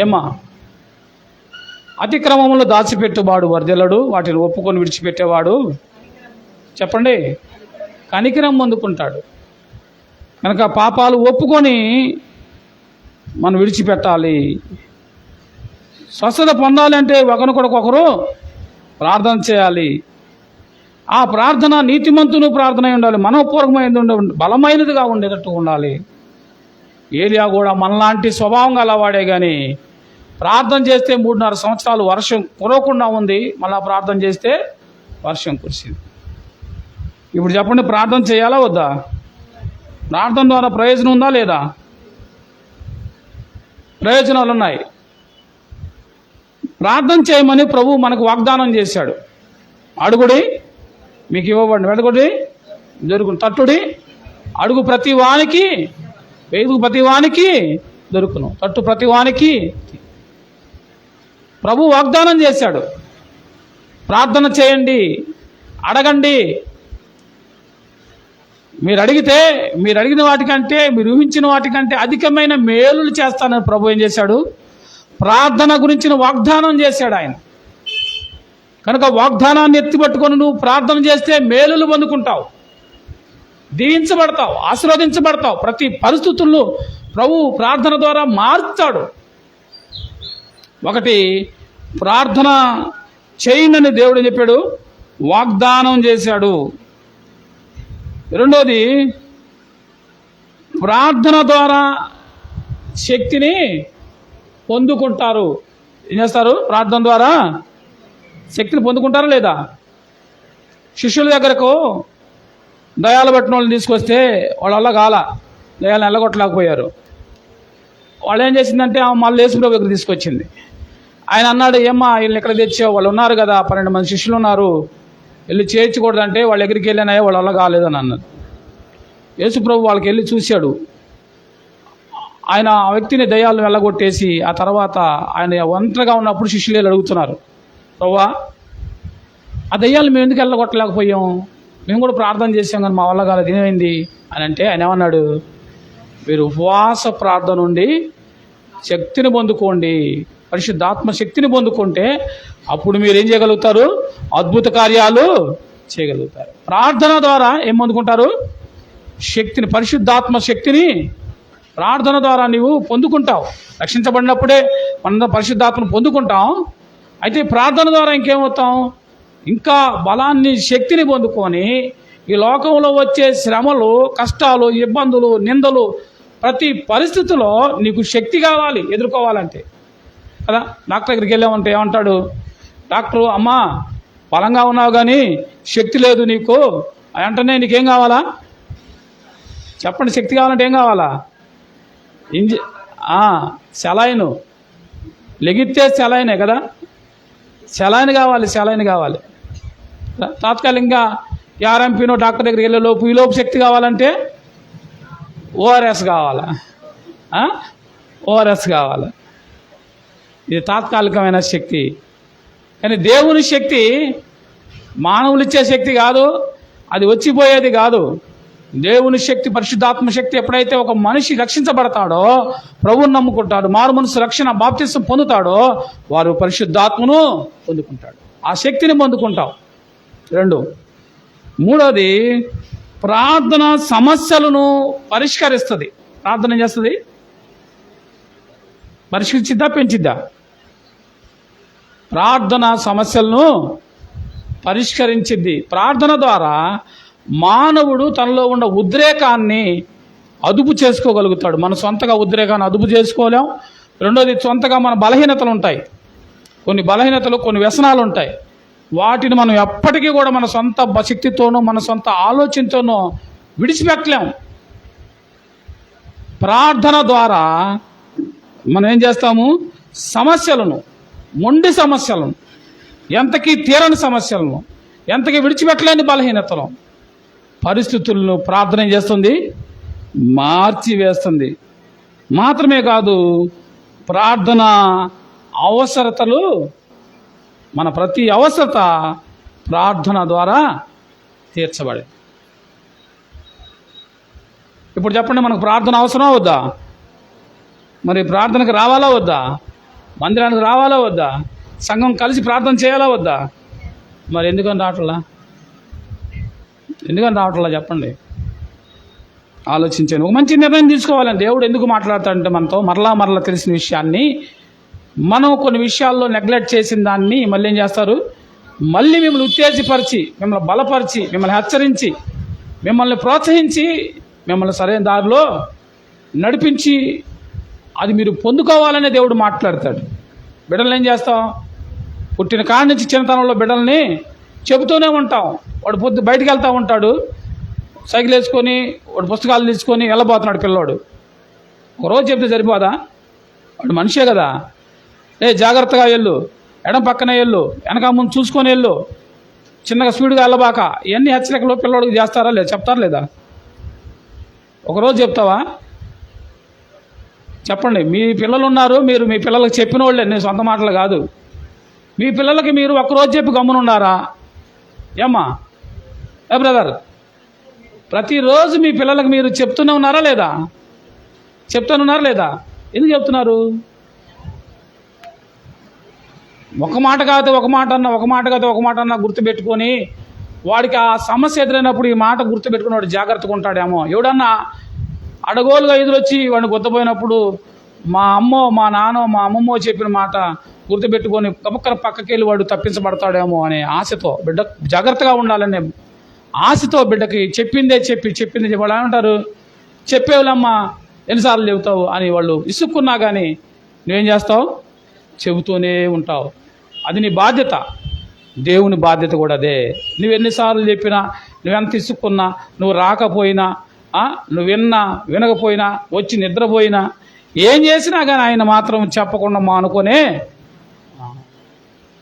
ఏమా? అతిక్రమములు దాచిపెట్టువాడు వర్ధిల్లడు, వాటిని ఒప్పుకొని విడిచిపెట్టేవాడు చెప్పండి కనికరం పొందుకుంటాడు. కనుక పాపాలు ఒప్పుకొని మనం విడిచిపెట్టాలి. స్వస్థత పొందాలంటే ఒకరికొకరు ప్రార్థన చేయాలి. ఆ ప్రార్థన నీతిమంతుని ప్రార్థన అయి ఉండాలి, మనోపూర్వకమైనది ఉండాలి, బలమైనదిగా ఉండేటట్టు ఉండాలి. ఏలియా కూడా మనలాంటి స్వభావం గలవాడే, కానీ ప్రార్థన చేస్తే 3.5 సంవత్సరాలు వర్షం కురవకుండా ఉంది. మళ్ళా ప్రార్థన చేస్తే వర్షం కురిసింది. ఇప్పుడు చెప్పండి, ప్రార్థన చేయాలా వద్దా? ప్రార్థన ద్వారా ప్రయోజనం ఉందా లేదా? ప్రయోజనాలు ఉన్నాయి. ప్రార్థన చేయమని ప్రభువు మనకు వాగ్దానం చేశాడు. అడుగుడి మీకు ఇవ్వబడి, వెతకుడి దొరుకును, తట్టుడి అడుగు ప్రతి వానికి, వెతుకు ప్రతి వానికి దొరుకును, తట్టు ప్రతి వానికి. ప్రభు వాగ్దానం చేశాడు, ప్రార్థన చేయండి, అడగండి. మీరు అడిగిన వాటికంటే, మీరు ఊహించిన వాటికంటే అధికమైన మేలులు చేస్తానని ప్రభు ఏం చేశాడు? ప్రార్థన గురించిన వాగ్దానం చేశాడు ఆయన. కనుక వాగ్దానాన్ని ఎత్తిపట్టుకొని నువ్వు ప్రార్థన చేస్తే మేలులు పొందుకుంటావు, దీవించబడతావు, ఆశీర్వదించబడతావు. ప్రతి పరిస్థితుల్లో ప్రభు ప్రార్థన ద్వారా మారుస్తాడు. ఒకటి, ప్రార్థన చేయనని దేవుడు చెప్పాడు, వాగ్దానం చేశాడు. రెండోది, ప్రార్థన ద్వారా శక్తిని పొందుకుంటారు. ఏం చేస్తారు? ప్రార్థన ద్వారా శక్తిని పొందుకుంటారా లేదా? శిష్యుల దగ్గరకు దయాలు పట్టిన వాళ్ళని తీసుకొస్తే వాళ్ళ వల్ల కాల, దయాలను ఎల్లగొట్టలేకపోయారు. వాళ్ళు ఏం చేసిందంటే మళ్ళీ యేసుప్రభు దగ్గర తీసుకొచ్చింది. ఆయన అన్నాడు, ఏమ్మా వీళ్ళని ఎక్కడ తెచ్చావు? వాళ్ళు ఉన్నారు కదా, 12 మంది శిష్యులు ఉన్నారు, వెళ్ళి చేర్చకూడదంటే వాళ్ళ దగ్గరికి వెళ్ళినాయో వాళ్ళ వల్ల కాలేదని అన్నది. యేసుప్రభు వాళ్ళకి వెళ్ళి చూశాడు. ఆయన ఆ వ్యక్తిని దయ్యాలను వెళ్ళగొట్టేసి ఆ తర్వాత ఆయన ఒంటరిగా ఉన్నప్పుడు శిష్యులు అడుగుతున్నారు, ప్రభువా ఆ దయ్యాలు మేము ఎందుకు వెళ్ళగొట్టలేకపోయాం? మేము కూడా ప్రార్థన చేసాం కానీ మా వల్ల కాలేదు, ఏమైంది అని అంటే ఆయన ఏమన్నాడు, మీరు ఉపవాస ప్రార్థన నుండి శక్తిని పొందుకోండి, పరిశుద్ధాత్మ శక్తిని పొందుకుంటే అప్పుడు మీరు ఏం చేయగలుగుతారు? అద్భుత కార్యాలు చేయగలుగుతారు. ప్రార్థన ద్వారా ఏం పొందుకుంటారు? శక్తిని, పరిశుద్ధాత్మ శక్తిని ప్రార్థన ద్వారా నీవు పొందుకుంటావు. రక్షించబడినప్పుడే మనం పరిశుద్ధాత్మను పొందుకుంటాం. అయితే ప్రార్థన ద్వారా ఇంకేమవుతాం? ఇంకా బలాన్ని, శక్తిని పొందుకొని ఈ లోకంలో వచ్చే శ్రమలు, కష్టాలు, ఇబ్బందులు, నిందలు, ప్రతి పరిస్థితిలో నీకు శక్తి కావాలి ఎదుర్కోవాలంటే కదా. డాక్టర్ దగ్గరికి వెళ్ళామంటే ఏమంటాడు డాక్టరు? అమ్మా బలంగా ఉన్నావు కానీ శక్తి లేదు నీకు అంటేనే నీకేం కావాలా చెప్పండి? శక్తి కావాలంటే ఏం కావాలా? సెలైను, లెగితే సెలైనే కదా, సెలైన్ కావాలి. తాత్కాలికంగా ఆర్ఎంపీనో డాక్టర్ దగ్గరికి వెళ్ళే లోపు ఈలోపు శక్తి కావాలంటే ఓఆర్ఎస్ కావాలి. ఇది తాత్కాలికమైన శక్తి. కానీ దేవుని శక్తి మానవులు ఇచ్చే శక్తి కాదు, అది వచ్చిపోయేది కాదు. దేవుని శక్తి, పరిశుద్ధాత్మ శక్తి ఎప్పుడైతే ఒక మనిషి రక్షించబడతాడో, ప్రభువుని నమ్ముకుంటాడు, మారు మనసు రక్షణ బాప్తిసం పొందుతాడో, వారు పరిశుద్ధాత్మను పొందుకుంటాడు. ఆ శక్తిని పొందుకుంటాం. 2, 3వది ప్రార్థన సమస్యలను పరిష్కరిస్తుంది. ప్రార్థన చేస్తుంది, పరిష్కరించిద్దా, పెంచిద్దా? ప్రార్థన సమస్యలను పరిష్కరించిద్ది. ప్రార్థన ద్వారా మానవుడు తనలో ఉన్న ఉద్రేకాన్ని అదుపు చేసుకోగలుగుతాడు. మన సొంతగా ఉద్రేకాన్ని అదుపు చేసుకోలేం. రెండోది, సొంతగా మన బలహీనతలు ఉంటాయి, కొన్ని బలహీనతలు, కొన్ని వ్యసనాలు ఉంటాయి. వాటిని మనం ఎప్పటికీ కూడా మన సొంత శక్తితోనో మన సొంత ఆలోచనతోనో విడిచిపెట్టలేం. ప్రార్థన ద్వారా మనం ఏం చేస్తాము? సమస్యలను, మొండి సమస్యలను, ఎంతకీ తీరని సమస్యలను, ఎంతకీ విడిచిపెట్టలేని బలహీనతలను, పరిస్థితులను ప్రార్థన ఏం చేస్తుంది? మార్చివేస్తుంది. మాత్రమే కాదు, ప్రార్థన అవసరతలు, మన ప్రతి అవసరత ప్రార్థన ద్వారా తీర్చబడే. ఇప్పుడు చెప్పండి, మనకు ప్రార్థన అవసరమా వద్దా? మరి ప్రార్థనకు రావాలా వద్దా? మందిరానికి రావాలా వద్దా? సంఘం కలిసి ప్రార్థన చేయాలా వద్దా? మరి ఎందుకని రావట్లా చెప్పండి, ఆలోచించండి. ఒక మంచి నిర్ణయం తీసుకోవాలని దేవుడు ఎందుకు మాట్లాడతాడంటే మనతో మరలా తెలిసిన విషయాన్ని మనం కొన్ని విషయాల్లో నెగ్లెక్ట్ చేసిన దాన్ని మళ్ళీ ఏం చేస్తారు? మళ్ళీ మిమ్మల్ని ఉత్తేజపరిచి, మిమ్మల్ని బలపరిచి, మిమ్మల్ని హెచ్చరించి, మిమ్మల్ని ప్రోత్సహించి, మిమ్మల్ని సరైన దారిలో నడిపించి అది మీరు పొందుకోవాలనే దేవుడు మాట్లాడతాడు. బిడ్డలు ఏం చేస్తాం? పుట్టిన కాడి నుంచి చిన్నతనంలో బిడ్డల్ని చెబుతూనే ఉంటాం. వాడు బయటికి వెళ్తూ ఉంటాడు, సైకిల్ వేసుకొని, వాడు పుస్తకాలు తీసుకొని వెళ్ళబోతున్నాడు పిల్లోడు. ఒకరోజు చెప్తే సరిపోదా? వాడు మనిషే కదా. జాగ్రత్తగా వెళ్ళు, ఎడం పక్కనే వెళ్ళు, వెనక ముందు చూసుకొని వెళ్ళు, చిన్నగా స్పీడ్గా వెళ్ళబాక, ఇవన్నీ హెచ్చరికలు పిల్లోడికి చేస్తారా లేదా? చెప్తారా లేదా? ఒకరోజు చెప్తావా? చెప్పండి. మీ పిల్లలు ఉన్నారు, మీరు మీ పిల్లలకు చెప్పిన వాళ్ళే, నేను సొంత మాటలు కాదు. మీ పిల్లలకి మీరు ఒక్కరోజు చెప్పి గమ్మునున్నారా? ఏమ్మా, బ్రదర్, ప్రతిరోజు మీ పిల్లలకు మీరు చెప్తూనే ఉన్నారా లేదా? ఎందుకు చెప్తున్నారు? ఒక మాట కాదు ఒక మాట అన్నా గుర్తుపెట్టుకొని, వాడికి ఆ సమస్య ఎదురైనప్పుడు ఈ మాట గుర్తుపెట్టుకుని వాడు జాగ్రత్తగా ఉంటాడేమో. ఎవడన్నా అడగోలుగా ఎదురొచ్చి వాడిని గుర్తుపోయినప్పుడు మా అమ్మో, మా నాన్నో, మా అమ్మమ్మో చెప్పిన మాట గుర్తుపెట్టుకొని గబక్కన పక్కకెళ్ళి వాడు తప్పించబడతాడేమో అనే ఆశతో, బిడ్డ జాగ్రత్తగా ఉండాలనే ఆశతో బిడ్డకి చెప్పిందే చెప్పి వాళ్ళు ఏమంటారు? చెప్పేవాళ్ళమ్మా, ఎన్నిసార్లు చెబుతావు అని వాళ్ళు ఇసుక్కున్నా కానీ నువ్వేం చేస్తావు? చెబుతూనే ఉంటావు. అది నీ బాధ్యత. దేవుని బాధ్యత కూడా అదే. నువ్వు ఎన్నిసార్లు చెప్పినా, నువ్వెంత ఇసుక్కున్నా, నువ్వు రాకపోయినా, నువ్వు వినకపోయినా, వచ్చి నిద్రపోయినా, ఏం చేసినా కానీ ఆయన మాత్రం చెప్పకుండా మానుకొనే.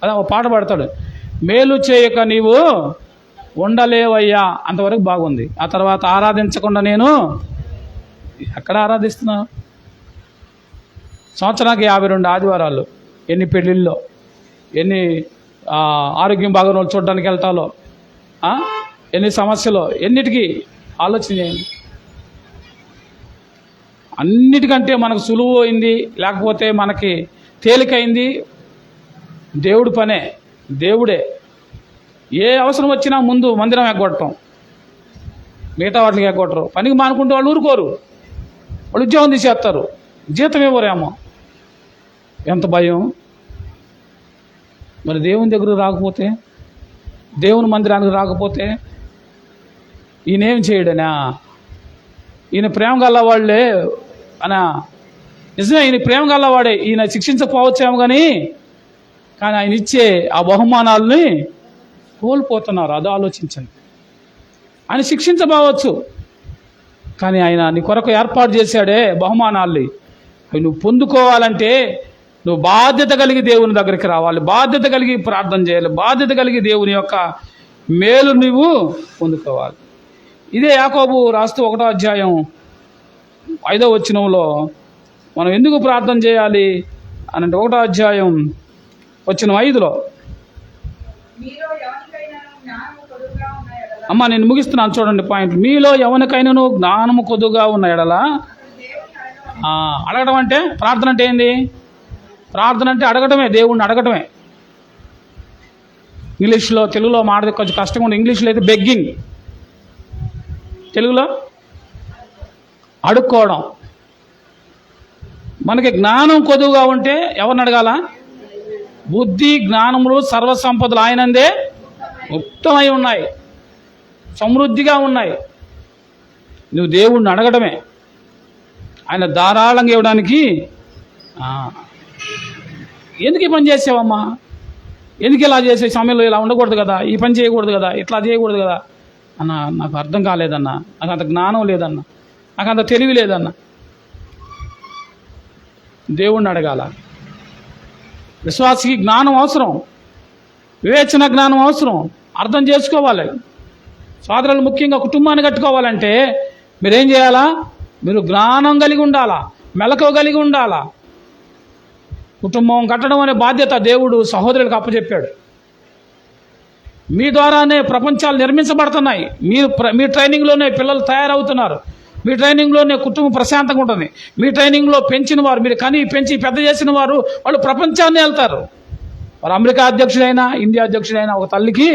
అదే ఒక పాట పాడతాడు, మేలు చేయక నీవు ఉండలేవయ్యా, అంతవరకు బాగుంది. ఆ తర్వాత ఆరాధించకుండా నేను ఎక్కడ ఆరాధిస్తున్నా? సంవత్సరానికి 52 ఆదివారాలు, ఎన్ని పెళ్ళిళ్ళలో, ఎన్ని ఆరోగ్యం బాగా వాళ్ళు చూడడానికి వెళ్తాలో, ఎన్ని సమస్యలో, ఎన్నిటికీ ఆలోచన చేయండి. అన్నిటికంటే మనకు సులువు అయింది, లేకపోతే మనకి తేలికైంది దేవుడి పనే. దేవుడే ఏ అవసరం వచ్చినా ముందు మందిరం ఎగ్గొట్టడం, మిగతా వాటికి ఎగ్గొట్టరు. పనికి మానుకుంటే వాళ్ళు ఊరుకోరు, వాళ్ళు ఉద్యోగం తీసేస్తారు, జీతం ఇవ్వరేమో. ఎంత భయం! మరి దేవుని దగ్గరకు రాకపోతే, దేవుని మందిరానికి రాకపోతే ఈయనేం చేయడనా? ఈయన ప్రేమ గల్లవాళ్లే అనా? నిజమే, ఈయన ప్రేమ గల్లవాడే. ఈయన శిక్షించకపోవచ్చేమో కానీ ఆయన ఇచ్చే ఆ బహుమానాలని కోల్పోతున్నారు. అది ఆలోచించండి. ఆయన శిక్షించబోవచ్చు, కానీ ఆయన నీ కొరకు ఏర్పాటు చేశాడే బహుమానాల్ని, అవి నువ్వు పొందుకోవాలంటే నువ్వు బాధ్యత కలిగి దేవుని దగ్గరికి రావాలి, బాధ్యత కలిగి ప్రార్థన చేయాలి, బాధ్యత కలిగి దేవుని యొక్క మేలు నువ్వు పొందుకోవాలి. ఇదే యాకోబు రాస్తూ 1వ అధ్యాయం 5వ వచనంలో మనం ఎందుకు ప్రార్థన చేయాలి అనంటే 1వ అధ్యాయం వచ్చిన 5లో. అమ్మ నేను ముగిస్తున్నాను చూడండి పాయింట్. మీలో ఎవరికైనాను జ్ఞానము కొద్దుగా ఉన్న ఎడల. అడగడం అంటే ప్రార్థన అంటే ఏంది? ప్రార్థన అంటే అడగటమే, దేవుణ్ణి అడగటమే. ఇంగ్లీష్లో, తెలుగులో మాట కొంచెం కష్టంగా ఉంది. ఇంగ్లీష్లో అయితే బెగ్గింగ్, తెలుగులో అడుక్కోవడం. మనకి జ్ఞానం కొద్దుగా ఉంటే ఎవరిని అడగాల? బుద్ధి జ్ఞానములు సర్వసంపదలు ఆయనందే ఉత్తమై ఉన్నాయి, సమృద్ధిగా ఉన్నాయి. నువ్వు దేవుణ్ణి అడగడమే, ఆయన ధారాళంగా ఇవ్వడానికి. ఎందుకు ఈ పని చేసావమ్మా, ఎందుకు ఇలా చేసే సమయంలో ఇలా ఉండకూడదు కదా, ఈ పని చేయకూడదు కదా, ఇట్లా చేయకూడదు కదా అన్న, నాకు అర్థం కాలేదన్నా, నాకు అంత జ్ఞానం లేదన్నా, నాకు అంత తెలివి లేదన్నా. దేవుణ్ణి అడగాల. విశ్వాసికి జ్ఞానం అవసరం, వివేచన జ్ఞానం అవసరం, అర్థం చేసుకోవాలి. సోదరులు ముఖ్యంగా కుటుంబాన్ని కట్టుకోవాలంటే మీరేం చేయాలా? మీరు జ్ఞానం కలిగి ఉండాలా, మెలకువ కలిగి ఉండాలా. కుటుంబం కట్టడం అనే బాధ్యత దేవుడు సహోదరులకు అప్పచెప్పాడు. మీ ద్వారానే ప్రపంచాలు నిర్మించబడుతున్నాయి. మీ ట్రైనింగ్లోనే పిల్లలు తయారవుతున్నారు. మీ ట్రైనింగ్లోనే కుటుంబం ప్రశాంతంగా ఉంటుంది. మీ ట్రైనింగ్లో పెంచిన వారు, మీరు పెంచి పెద్ద చేసిన వారు, వాళ్ళు ప్రపంచాన్ని వెళ్తారు. వారు అమెరికా అధ్యక్షుడైనా, ఇండియా అధ్యక్షుడైనా ఒక తల్లికి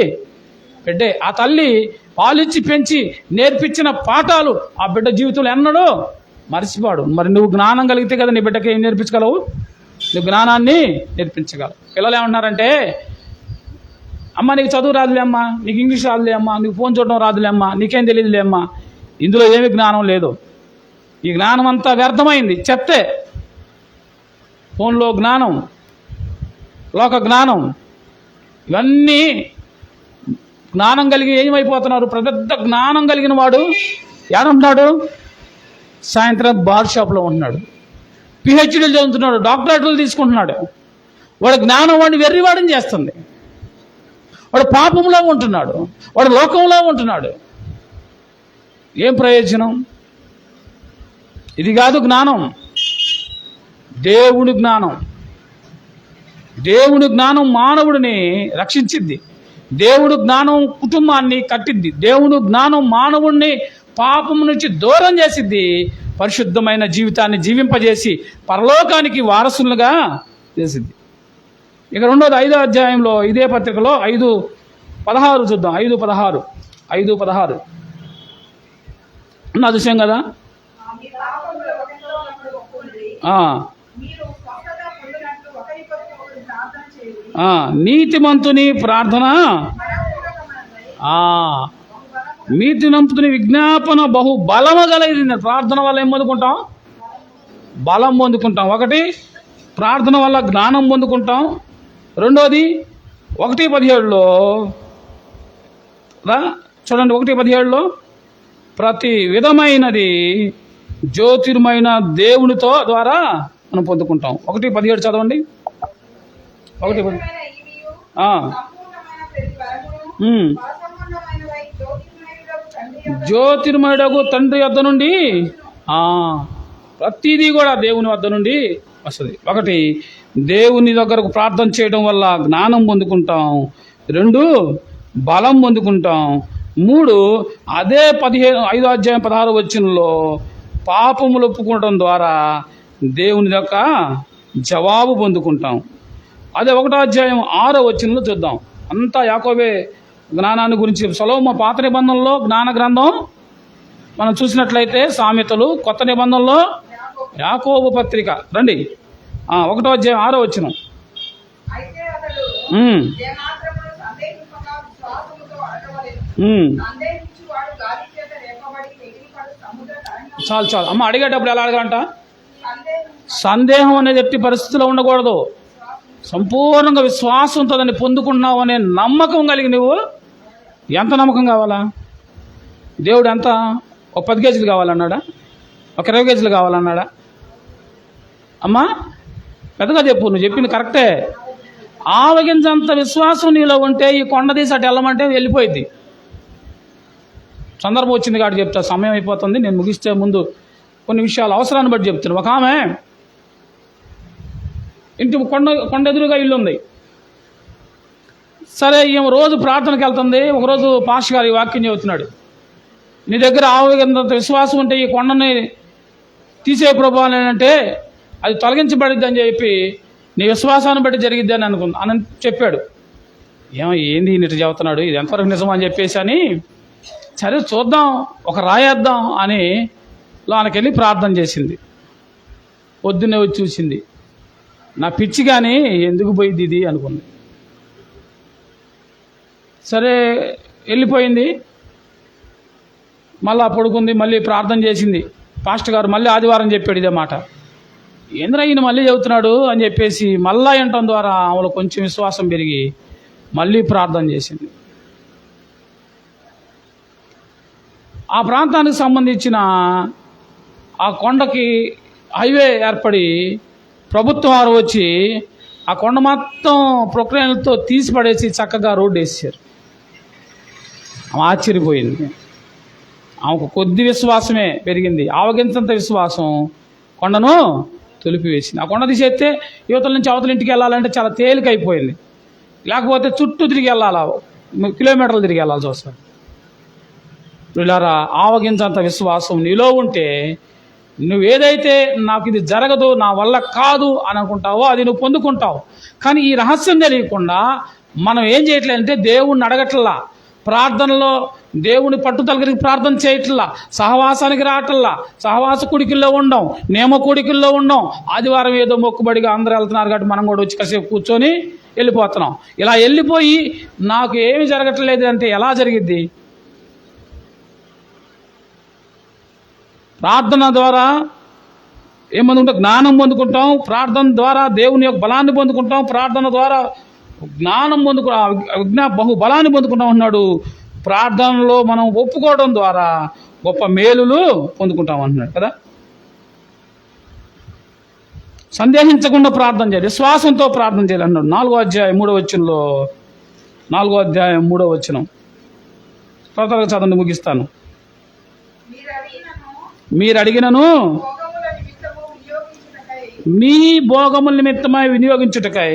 బిడ్డే. ఆ తల్లి పాలిచ్చి పెంచి నేర్పించిన పాఠాలు ఆ బిడ్డ జీవితంలో ఎన్నడూ మర్చిపోడు. మరి నువ్వు జ్ఞానం కలిగితే కదా నీ బిడ్డకి ఏం నేర్పించగలవు? నువ్వు జ్ఞానాన్ని నేర్పించగలవు. పిల్లలు ఏమంటున్నారంటే, అమ్మ నీకు చదువు రాదులే అమ్మా, నీకు ఇంగ్లీష్ రాదులే అమ్మా, నీకు ఫోన్ చూడడం రాదులే అమ్మా, నీకేం తెలియదులే అమ్మా. ఇందులో ఏమి జ్ఞానం లేదు. ఈ జ్ఞానం అంతా వ్యర్థమైంది, చెప్తే. ఫోన్లో జ్ఞానం, లోక జ్ఞానం, ఇవన్నీ జ్ఞానం కలిగి ఏమైపోతున్నారు? పెద్ద జ్ఞానం కలిగిన వాడు ఏడుంటున్నాడు? సాయంత్రం బార్ షాప్లో ఉంటున్నాడు, పిహెచ్డీలు చదువుతున్నాడు, డాక్టరేట్లు తీసుకుంటున్నాడు. వాడు జ్ఞానం వాడిని వెర్రివాడిని చేస్తుంది. వాడు పాపంలో ఉంటున్నాడు, వాడు లోకంలో ఉంటున్నాడు. ఏం ప్రయోజనం? ఇది కాదు జ్ఞానం. దేవుని జ్ఞానం, దేవుని జ్ఞానం మానవుడిని రక్షించింది. దేవుడు జ్ఞానం కుటుంబాన్ని కట్టిద్ది. దేవుడు జ్ఞానం మానవుడిని పాపం నుంచి దూరం చేసిద్ది. పరిశుద్ధమైన జీవితాన్ని జీవింపజేసి పరలోకానికి వారసులుగా చేసిద్ది. ఇక రెండోది 5వ అధ్యాయంలో ఇదే పత్రికలో 5:16 చూద్దాం. 5:16 నా విషయం కదా. నీతిమంతుని ప్రార్థన, నీతిమంతుని విజ్ఞాపన బహు బలము కలిగింది. ప్రార్థన వల్ల ఏం పొందుకుంటాం? బలం పొందుకుంటాం. ఒకటి, ప్రార్థన వల్ల జ్ఞానం పొందుకుంటాం. రెండోది 1:17లో చూడండి. 1:17లో ప్రతి విధమైనది జ్యోతిర్మైన దేవునితో ద్వారా మనం పొందుకుంటాం. 1:17 చదవండి. 1:17 జ్యోతిర్మయుడగు తండ్రి వద్ద నుండి ప్రతిదీ కూడా దేవుని వద్ద నుండి వస్తుంది. ఒకటి, దేవుని దగ్గరకు ప్రార్థన చేయడం వల్ల జ్ఞానం పొందుకుంటాం. 2, బలం పొందుకుంటాం. 3, అదే 5వ అధ్యాయం 16వ వచనంలో పాపములు ఒప్పుకోవడం ద్వారా దేవుని యొక్క జవాబు పొందుకుంటాం. అదే 1వ అధ్యాయం 6వ వచనంలో చూద్దాం. అంతా యాకోబే జ్ఞానాన్ని గురించి. సొలొమోను పాత నిబంధనలో జ్ఞాన గ్రంథం మనం చూసినట్లయితే సామెతలు, కొత్త నిబంధనలో యాకోబు పత్రిక. రండి, 1వ అధ్యాయం 6వ వచనం. చాలు అమ్మ. అడిగేటప్పుడు ఎలా అడగంట? సందేహం అనేది ఎట్టి పరిస్థితిలో ఉండకూడదు. సంపూర్ణంగా విశ్వాసంతో దాన్ని పొందుకుంటున్నావు అనే నమ్మకం కలిగి నువ్వు. ఎంత నమ్మకం కావాలా? దేవుడు ఎంత? ఒక 10 కేజీలు కావాలన్నాడా? ఒక 20 కేజీలు కావాలన్నాడా? అమ్మా పెద్దగా చెప్పు, నువ్వు చెప్పింది కరెక్టే. ఆవగించంత విశ్వాసం నీలో ఉంటే ఈ కొండ తీసి అటు వెళ్ళమంటే వెళ్ళిపోయింది. సందర్భం వచ్చింది కాబట్టి చెప్తా, సమయం అయిపోతుంది. నేను ముగిస్తే ముందు కొన్ని విషయాలు అవసరాన్ని బట్టి చెప్తున్నాను. ఒక ఆమె ఇంటి కొండ ఎదురుగా ఇల్లు ఉంది. సరే, ఈమె రోజు ప్రార్థనకి వెళ్తుంది. ఒకరోజు పాస్టర్ గారు ఈ వాక్యం చెబుతున్నాడు, నీ దగ్గర ఆవగింత విశ్వాసం ఉంటే ఈ కొండని తీసే ప్రభు అని అంటే అది తొలగించబడిద్ది అని చెప్పి నీ విశ్వాసాన్ని బట్టి జరిగిద్ది అని చెప్పాడు. ఏంది ఇటు చెబుతున్నాడు, ఇది ఎంతవరకు నిజం అని చెప్పేసి అని సరే చూద్దాం, ఒక రాయేద్దాం అని లోనకెళ్ళి ప్రార్థన చేసింది. పొద్దున్నే వచ్చి చూసింది, నా పిచ్చి కానీ ఎందుకు పోయింది ఇది అనుకుంది. సరే వెళ్ళిపోయింది. మళ్ళా పడుకుంది, మళ్ళీ ప్రార్థన చేసింది. పాస్టర్ గారు మళ్ళీ ఆదివారం చెప్పాడు ఇదే మాట. ఏంద్రా ఈయన మళ్ళీ చెబుతున్నాడు అని చెప్పేసి మళ్ళా వినటం ద్వారా ఆమెలో కొంచెం విశ్వాసం పెరిగి మళ్ళీ ప్రార్థన చేసింది. ఆ ప్రాంతానికి సంబంధించిన ఆ కొండకి హైవే ఏర్పడి ప్రభుత్వం వారు వచ్చి ఆ కొండ మొత్తం ప్రొక్లైన్లతో తీసి పడేసి చక్కగా రోడ్డు వేసారు. ఆమె ఆశ్చర్యపోయింది. ఆమెకు కొద్ది విశ్వాసమే పెరిగింది. ఆవగించంత విశ్వాసం కొండను తొలిపివేసింది. ఆ కొండ తీసేస్తే యువతల నుంచి అవతల ఇంటికి వెళ్ళాలంటే చాలా తేలిక అయిపోయింది. లేకపోతే చుట్టూ తిరిగి వెళ్ళాలి, కిలోమీటర్లు తిరిగి వెళ్ళాల్సి వస్తుంది. వీళ్ళారా, ఆవగించంత విశ్వాసం నీలో ఉంటే నువ్వేదైతే నాకు ఇది జరగదు, నా వల్ల కాదు అని అనుకుంటావో అది నువ్వు పొందుకుంటావు. కానీ ఈ రహస్యం తెలియకుండా మనం ఏం చేయట్లేదంటే దేవుణ్ణి అడగట్లా, ప్రార్థనలో దేవుని పట్టుదలకి ప్రార్థన చేయట్లా, సహవాసానికి రావట్లా, సహవాస కుడికిల్లో ఉండం, నియమ కుడికిల్లో ఉండం. ఆదివారం ఏదో మొక్కుబడిగా అందరూ వెళ్తున్నారు కాబట్టి మనం కూడా వచ్చి కాసేపు కూర్చొని వెళ్ళిపోతున్నాం. ఇలా వెళ్ళిపోయి నాకు ఏమి జరగట్లేదు అంటే ఎలా జరిగిద్ది? ప్రార్థన ద్వారా ఏమనుకుంటాం? జ్ఞానం పొందుకుంటాం. ప్రార్థన ద్వారా దేవుని యొక్క బలాన్ని పొందుకుంటాం. ప్రార్థన ద్వారా జ్ఞానం బహు బలాన్ని పొందుకుంటాం అన్నాడు. ప్రార్థనలో మనం ఒప్పుకోవడం ద్వారా గొప్ప మేలులు పొందుకుంటాం అంటున్నాడు కదా. సందేహించకుండా ప్రార్థన చేయాలి, విశ్వాసంతో ప్రార్థన చేయాలి అన్నాడు. 4వ అధ్యాయం 3వ వచనంలో, 4వ అధ్యాయం 3వ వచనం త్వరగా చదవండి, ముగిస్తాను. మీరు అడిగినను మీ భోగముల నిమిత్తమై వినియోగించుటకై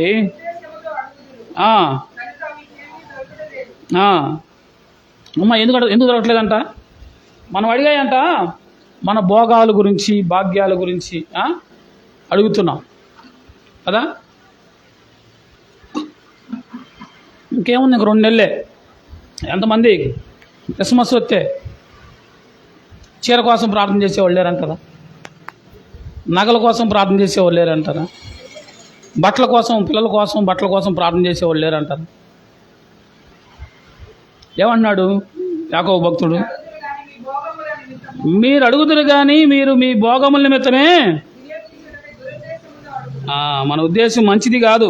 అమ్మ ఎందుకు దొరకలేదంట? మనం అడిగాయంట మన భోగాల గురించి, భాగ్యాల గురించి అడుగుతున్నాం కదా. ఇంకేముంది, ఇంక 2 నెలలే. ఎంతమంది క్రిస్మస్ వస్తే చీర కోసం ప్రార్థన చేసేవాళ్ళు లేరంటారా? నగల కోసం ప్రార్థన చేసేవాళ్ళు లేరంటారా? బట్టల కోసం, పిల్లల కోసం బట్టల కోసం ప్రార్థన చేసేవాళ్ళు లేరంటారా? ఏమన్నాడు యాకోబు భక్తుడు? మీరు అడుగుదురు కానీ మీరు మీ భోగముల నిమిత్తమే. మన ఉద్దేశం మంచిది కాదు,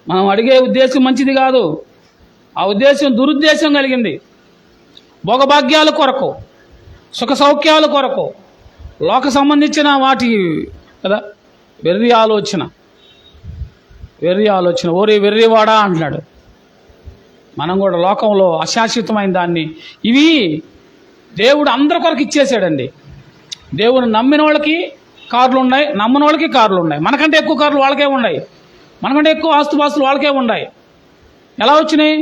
మనం అడిగే ఉద్దేశం మంచిది కాదు. ఆ ఉద్దేశం దురుద్దేశం కలిగింది. భోగభాగ్యాల కొరకు, సుఖ సౌఖ్యాల కొరకు, లోక సంబంధించిన వాటి కదా వెర్రి ఆలోచన. ఓరే వెర్రివాడా అంటున్నాడు. మనం కూడా లోకంలో అశాశ్వతమైన దాన్ని, ఇవి దేవుడు అందరి కొరకు ఇచ్చేసాడండి. దేవుడు నమ్మిన వాళ్ళకి కార్లు ఉన్నాయి, నమ్మని వాళ్ళకి కార్లు ఉన్నాయి. మనకంటే ఎక్కువ కార్లు వాళ్ళకే ఉన్నాయి, మనకంటే ఎక్కువ ఆస్తుపాస్తులు వాళ్ళకే ఉన్నాయి. ఎలా వచ్చినాయి?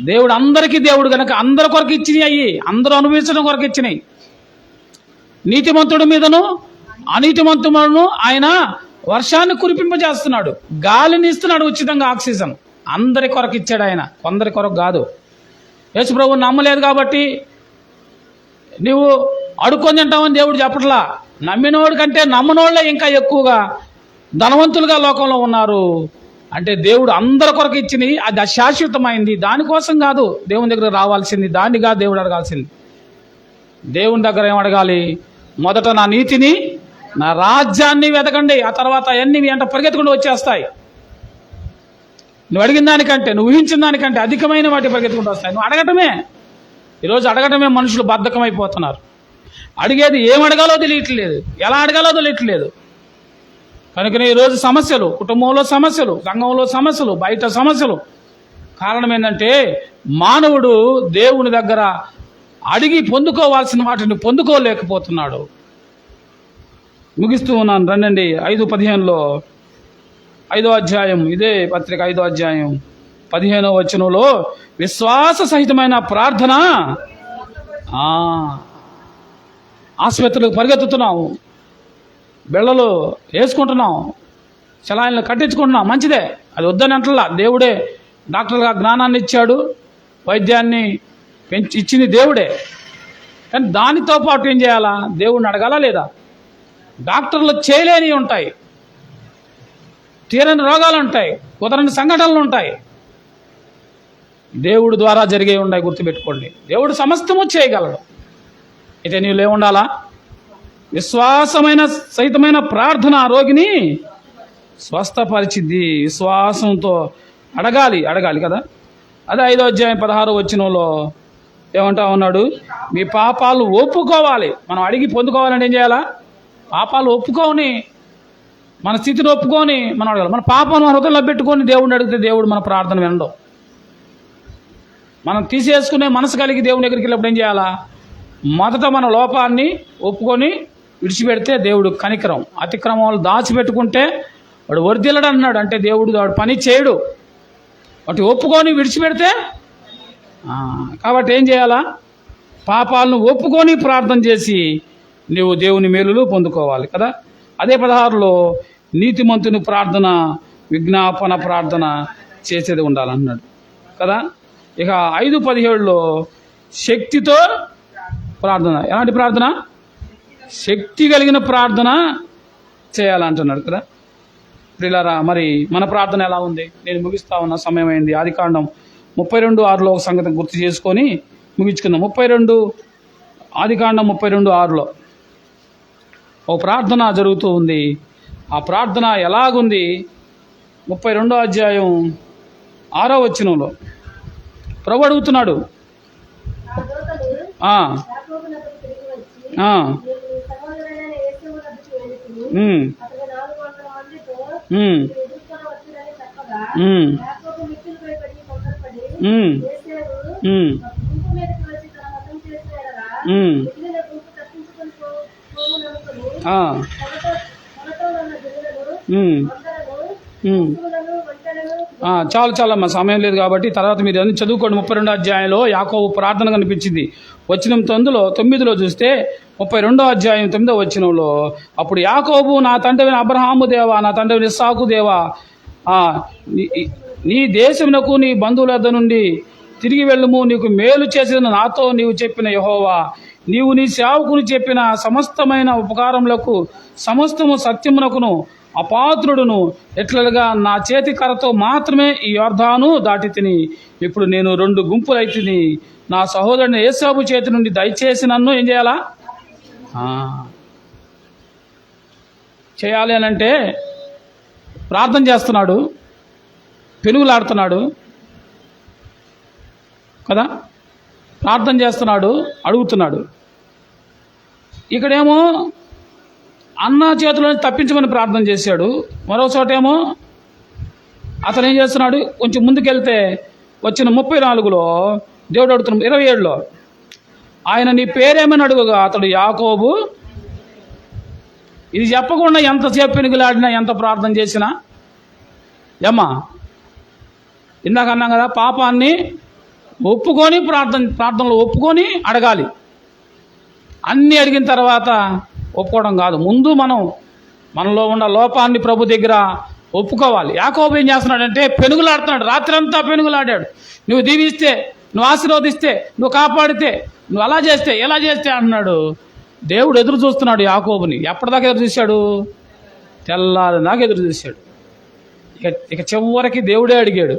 దేవుడు అందరికీ దేవుడు కనుక అందరి కొరకు ఇచ్చినాయి, అయ్యి అందరూ అనుభవించడం కొరకు ఇచ్చినాయి. నీతిమంతుడి మీదను అనీతిమంతులను ఆయన వర్షాన్ని కురిపింపజేస్తున్నాడు, గాలిని ఇస్తున్నాడు ఉచితంగా, ఆక్సిజన్. అందరి కొరకు ఇచ్చాడు ఆయన, కొందరి కొరకు కాదు. యేసు ప్రభువు నమ్మలేదు కాబట్టి నువ్వు అడుక్కొని తింటావని దేవుడు చెప్పట్లా. నమ్మినోడి కంటే నమ్మనోళ్ళే ఇంకా ఎక్కువగా ధనవంతులుగా లోకంలో ఉన్నారు. అంటే దేవుడు అందరి కొరకు ఇచ్చినవి, అది అశాశ్వతమైంది. దానికోసం కాదు దేవుని దగ్గర రావాల్సింది, దాన్ని కాదు దేవుడు అడగాల్సింది. దేవుని దగ్గర ఏం అడగాలి? మొదట నా నీతిని, నా రాజ్యాన్ని వెతకండి, ఆ తర్వాత అన్నీ మీ అంట పరిగెత్తుకుంటూ వచ్చేస్తాయి. నువ్వు అడిగిన దానికంటే, నువ్వు ఊహించిన దానికంటే అధికమైన వాటి పరిగెత్తుకుంటూ వస్తాయి. నువ్వు అడగటమే, ఈరోజు అడగటమే మనుషులు బద్ధకమైపోతున్నారు. అడిగేది ఏం అడగాలో తెలియట్లేదు, ఎలా అడగాలో తెలియట్లేదు. కనుకనే ఈరోజు సమస్యలు, కుటుంబంలో సమస్యలు, సంఘంలో సమస్యలు, బయట సమస్యలు. కారణం ఏంటంటే మానవుడు దేవుని దగ్గర అడిగి పొందుకోవాల్సిన వాటిని పొందుకోలేకపోతున్నాడు. ముగిస్తూ ఉన్నాను, రండి 5:15 5వ అధ్యాయం, ఇదే పత్రిక 5వ అధ్యాయం 15వ వచనంలో విశ్వాస సహితమైన ప్రార్థన. ఆసుపత్రులకు పరిగెత్తుతున్నాము, బిళ్ళలు వేసుకుంటున్నాం, చలాయిలను కట్టించుకుంటున్నాం, మంచిదే, అది వద్దని అంటలా. దేవుడే డాక్టర్గా జ్ఞానాన్ని ఇచ్చాడు, వైద్యాన్ని ఇచ్చింది దేవుడే. కానీ దానితో పాటు ఏం చేయాలా? దేవుడిని అడగాలా లేదా? డాక్టర్లు చేయలేనివి ఉంటాయి, తీరని రోగాలు ఉంటాయి, కుదరని సంఘటనలు ఉంటాయి, దేవుడు ద్వారా జరిగే ఉన్నాయి. గుర్తుపెట్టుకోండి, దేవుడు సమస్తము చేయగలడు. అయితే నీళ్ళు ఏముండాలా? విశ్వాసమైన సహితమైన ప్రార్థన రోగిని స్వస్థపరిచిద్ది. విశ్వాసంతో అడగాలి కదా. అదే 5వ అధ్యాయం 16వ వచనంలో ఏమంటా ఉన్నాడు? మీ పాపాలు ఒప్పుకోవాలి. మనం అడిగి పొందుకోవాలంటే ఏం చేయాలా? పాపాలు ఒప్పుకొని, మన స్థితిని ఒప్పుకొని మనం అడగాలి. మన పాపాలను హృదయంలో పెట్టుకొని దేవుడిని అడిగితే దేవుడు మన ప్రార్థన వినడం. మనం తీసేసుకునే మనసు కలిగి దేవుని దగ్గరికి వెళ్ళినప్పుడు ఏం చేయాలా? మొదట మన లోపాన్ని ఒప్పుకొని విడిచిపెడితే దేవుడు కనికరం. అతిక్రమాలు దాచిపెట్టుకుంటే వాడు వర్ధిల్లడు అన్నాడు. అంటే దేవుడు వాడు పని చేయడు. వాటి ఒప్పుకొని విడిచిపెడితే, కాబట్టి ఏం చేయాలా? పాపాలను ఒప్పుకొని ప్రార్థన చేసి నీవు దేవుని మేలులు పొందుకోవాలి కదా. అదే 16లో నీతిమంతుని ప్రార్థన విజ్ఞాపన ప్రార్థన చేసేది ఉండాలన్నాడు కదా. ఇక 5:17లో శక్తితో ప్రార్థన. ఎలాంటి ప్రార్థన? శక్తి కలిగిన ప్రార్థన చేయాలంటున్నాడు కదా. ప్రియులారా, మరి మన ప్రార్థన ఎలా ఉంది? నేను ముగిస్తా ఉన్న సమయం అయింది. ఆదికాండం 32:6లో ఒక సంగతి గుర్తు చేసుకొని ముగించుకుందాం. ఆదికాండం 32:6లో ఓ ప్రార్థన జరుగుతూ ఉంది. ఆ ప్రార్థన ఎలాగుంది? 32వ అధ్యాయం 6వ వచనంలో ప్రభు అడుగుతున్నాడు. చాలా మా సమయం లేదు కాబట్టి తర్వాత మీరు అన్ని చదువుకోండి. 32వ అధ్యాయంలో యాకోబు ప్రార్థన కనిపించింది. వచనం 9లో చూస్తే 32వ అధ్యాయం 9వ వచనంలో అప్పుడు యాకోబు, నా తండ్రి అబ్రహాము దేవా, నా తండ్రి ఇస్సాకు దేవా, నీ దేశమునకు నీ బంధువుల వద్ద నుండి తిరిగి వెళ్ళుము. నీకు మేలు చేసిన నాతో నీవు చెప్పిన యెహోవా, నీవు నీ సేవకుని చెప్పిన సమస్తమైన ఉపకారములకు సమస్తము సత్యమునకును అపాత్రుడును ఎట్లగా నా చేతి కర్రతో మాత్రమే ఈ యొర్దాను దాటి తిని ఇప్పుడు నేను 2 గుంపులైతిని. నా సహోదరుని ఏసావు చేతి నుండి దయచేసి నన్ను ఏం చేయాలి అని అంటే ప్రార్థన చేస్తున్నాడు, పెనుగులాడుతున్నాడు కదా. ప్రార్థన చేస్తున్నాడు, అడుగుతున్నాడు. ఇక్కడేమో అన్న చేతిలోని తప్పించమని ప్రార్థన చేశాడు. మరో చోటేమో అతను ఏం చేస్తున్నాడు? కొంచెం ముందుకెళ్తే వచ్చిన 34లో దేవుడు అడుగుతున్నాడు. 27లో ఆయన నీ పేరేమని అడుగుగా అతడు యాకోబు. ఇది చెప్పకుండా ఎంతసేపు పెనుగులాడినా, ఎంత ప్రార్థన చేసినా ఏమ్మా, ఇందాక అన్నాం కదా, పాపాన్ని ఒప్పుకొని ప్రార్థనలో ఒప్పుకొని అడగాలి. అన్నీ అడిగిన తర్వాత ఒప్పుకోవడం కాదు, ముందు మనలో ఉన్న లోపాన్ని ప్రభు దగ్గర ఒప్పుకోవాలి. యాకోబు ఏం చేస్తున్నాడంటే పెనుగులాడుతున్నాడు. రాత్రి అంతా పెనుగులాడాడు. నువ్వు దీవిస్తే, నువ్వు ఆశీర్వదిస్తే, నువ్వు కాపాడితే, నువ్వు అలా చేస్తే, ఎలా చేస్తే అంటున్నాడు. దేవుడు ఎదురు చూస్తున్నాడు యాకోబుని. ఎప్పటిదాకా ఎదురు చూశాడు? తెల్లారి దాకా ఎదురు చూశాడు. ఇక చివరికి దేవుడే అడిగాడు,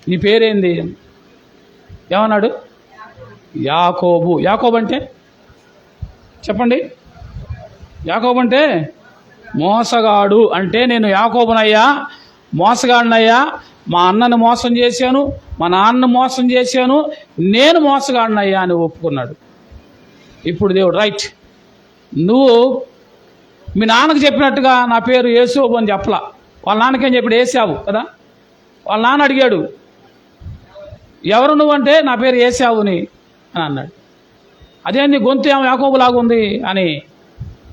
నీ పేరేంది? ఏమన్నాడు? యాకోబు. యాకోబు అంటే చెప్పండి. యాకోబు అంటే మోసగాడు. అంటే నేను యాకోబునయ్యా, మోసగాడినయ్యా, మా అన్నను మోసం చేశాను, మా నాన్నను మోసం చేశాను, నేను మోసగాడినయ్యా అని ఒప్పుకున్నాడు. ఇప్పుడు దేవుడు రైట్, నువ్వు మీ నాన్నకు చెప్పినట్టుగా నా పేరు యేసోబు అని చెప్పలా. వాళ్ళ నాన్నకేం చెప్పాడు? ఏసావు కదా. వాళ్ళ నాన్న అడిగాడు, ఎవరు నువ్వంటే నా పేరు ఏసావుని అని అన్నాడు. అదేంది గొంతు ఏమో యాకోబులాగా ఉంది అని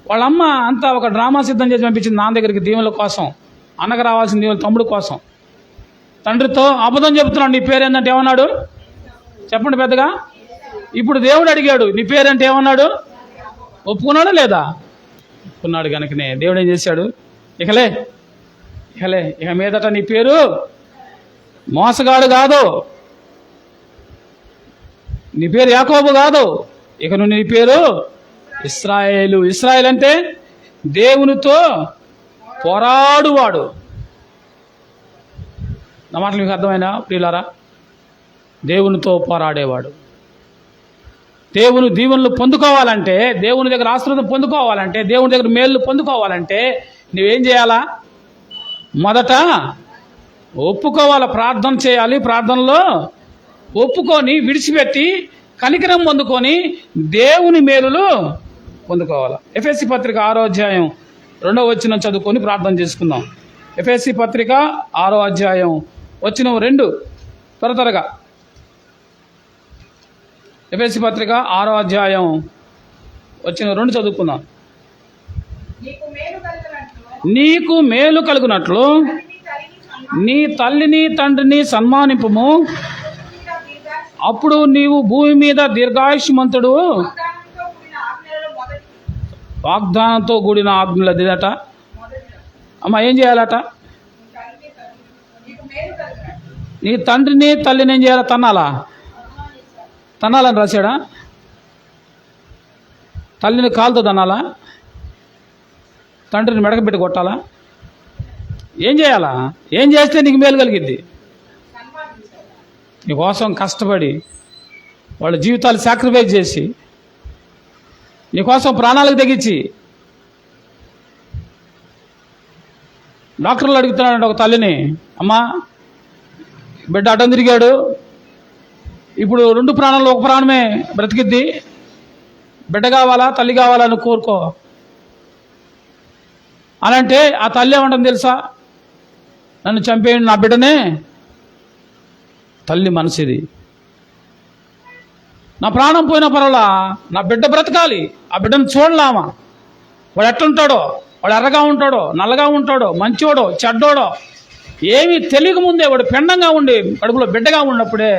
వాళ్ళమ్మ అంతా ఒక డ్రామా సిద్ధం చేసి పంపించింది నాన్న దగ్గరికి దీవెనల కోసం. అన్నకు రావాల్సింది వాళ్ళ తమ్ముడు కోసం. తండ్రితో అబద్ధం చెబుతున్నాడు. నీ పేరేందంటే ఏమన్నాడు చెప్పండి పెద్దగా. ఇప్పుడు దేవుడు అడిగాడు నీ పేరంటే ఏమన్నాడు? ఒప్పుకున్నాడా లేదా? ఒప్పుకున్నాడు. కనుకనే దేవుడు ఏం చేశాడు? ఇకలే ఇక మీదట నీ పేరు మోసగాడు కాదు, నీ పేరు యాకోబు కాదు, ఇక నువ్వు నీ పేరు ఇశ్రాయేలు. ఇశ్రాయేల్ అంటే దేవునితో పోరాడువాడు. నా మాటలు మీకు అర్థమైనా ప్రియులారా? దేవునితో పోరాడేవాడు. దేవుని దీవెనలు పొందుకోవాలంటే, దేవుని దగ్గర ఆశీర్వాదం పొందుకోవాలంటే, దేవుని దగ్గర మేలు పొందుకోవాలంటే నువ్వేం చేయాలా? మొదట ఒప్పుకోవాలి, ప్రార్థన చేయాలి. ప్రార్థనలో ఒప్పుకొని విడిచిపెట్టి కనికరం పొందుకొని దేవుని మేలులు పొందుకోవాలి. ఎఫెసీ పత్రిక 6వ అధ్యాయం 2వ వచనం చదువుకొని ప్రార్థన చేసుకుందాం. ఎఫెసీ పత్రిక 6వ అధ్యాయం వచనం 2 త్వరగా. ఎఫెసీ పత్రిక 6వ అధ్యాయం వచనం 2 చదువుకుందాం. నీకు మేలు కలుగునట్లు నీ తల్లిని తండ్రిని సన్మానింపుము, అప్పుడు నీవు భూమి మీద దీర్ఘాయుష్మంతుడు. వాగ్దానంతో కూడిన ఆజ్ఞలు అదిదట. అమ్మ ఏం చేయాలట? నీ తండ్రిని తల్లిని ఏం చేయాలి? తన్నాలని రాశాడా? తల్లిని కాలుతో తన్నాలా? తండ్రిని మెడక పెట్టి కొట్టాలా? ఏం చేయాలా? ఏం చేస్తే నీకు మేలు కలిగిద్ది? నీకోసం కష్టపడి వాళ్ళ జీవితాలు సాక్రిఫైస్ చేసి నీకోసం ప్రాణాలకు తెగించి డాక్టర్లు అడుగుతున్నాడంటే ఒక తల్లిని, అమ్మా బిడ్డ అడ్డం తిరిగాడు, ఇప్పుడు 2 ప్రాణాల్లో 1 ప్రాణమే బ్రతికిద్ది, బిడ్డ కావాలా తల్లి కావాలా అని కోరుకో అని అంటే ఆ తల్లి ఏమంటుంది తెలుసా? నన్ను చంపేయండి, నా బిడ్డనే. తల్లి మనసుది. నా ప్రాణం పోయినా పర్వాలా, నా బిడ్డ బ్రతకాలి, ఆ బిడ్డను చూడలామా, వాడు ఎట్లుంటాడో, వాడు ఎర్రగా ఉంటాడో నల్లగా ఉంటాడో మంచోడో చెడ్డోడో ఏమీ తెలియక ముందే వాడు పెండంగా ఉండి కడుపులో బిడ్డగా ఉన్నప్పుడే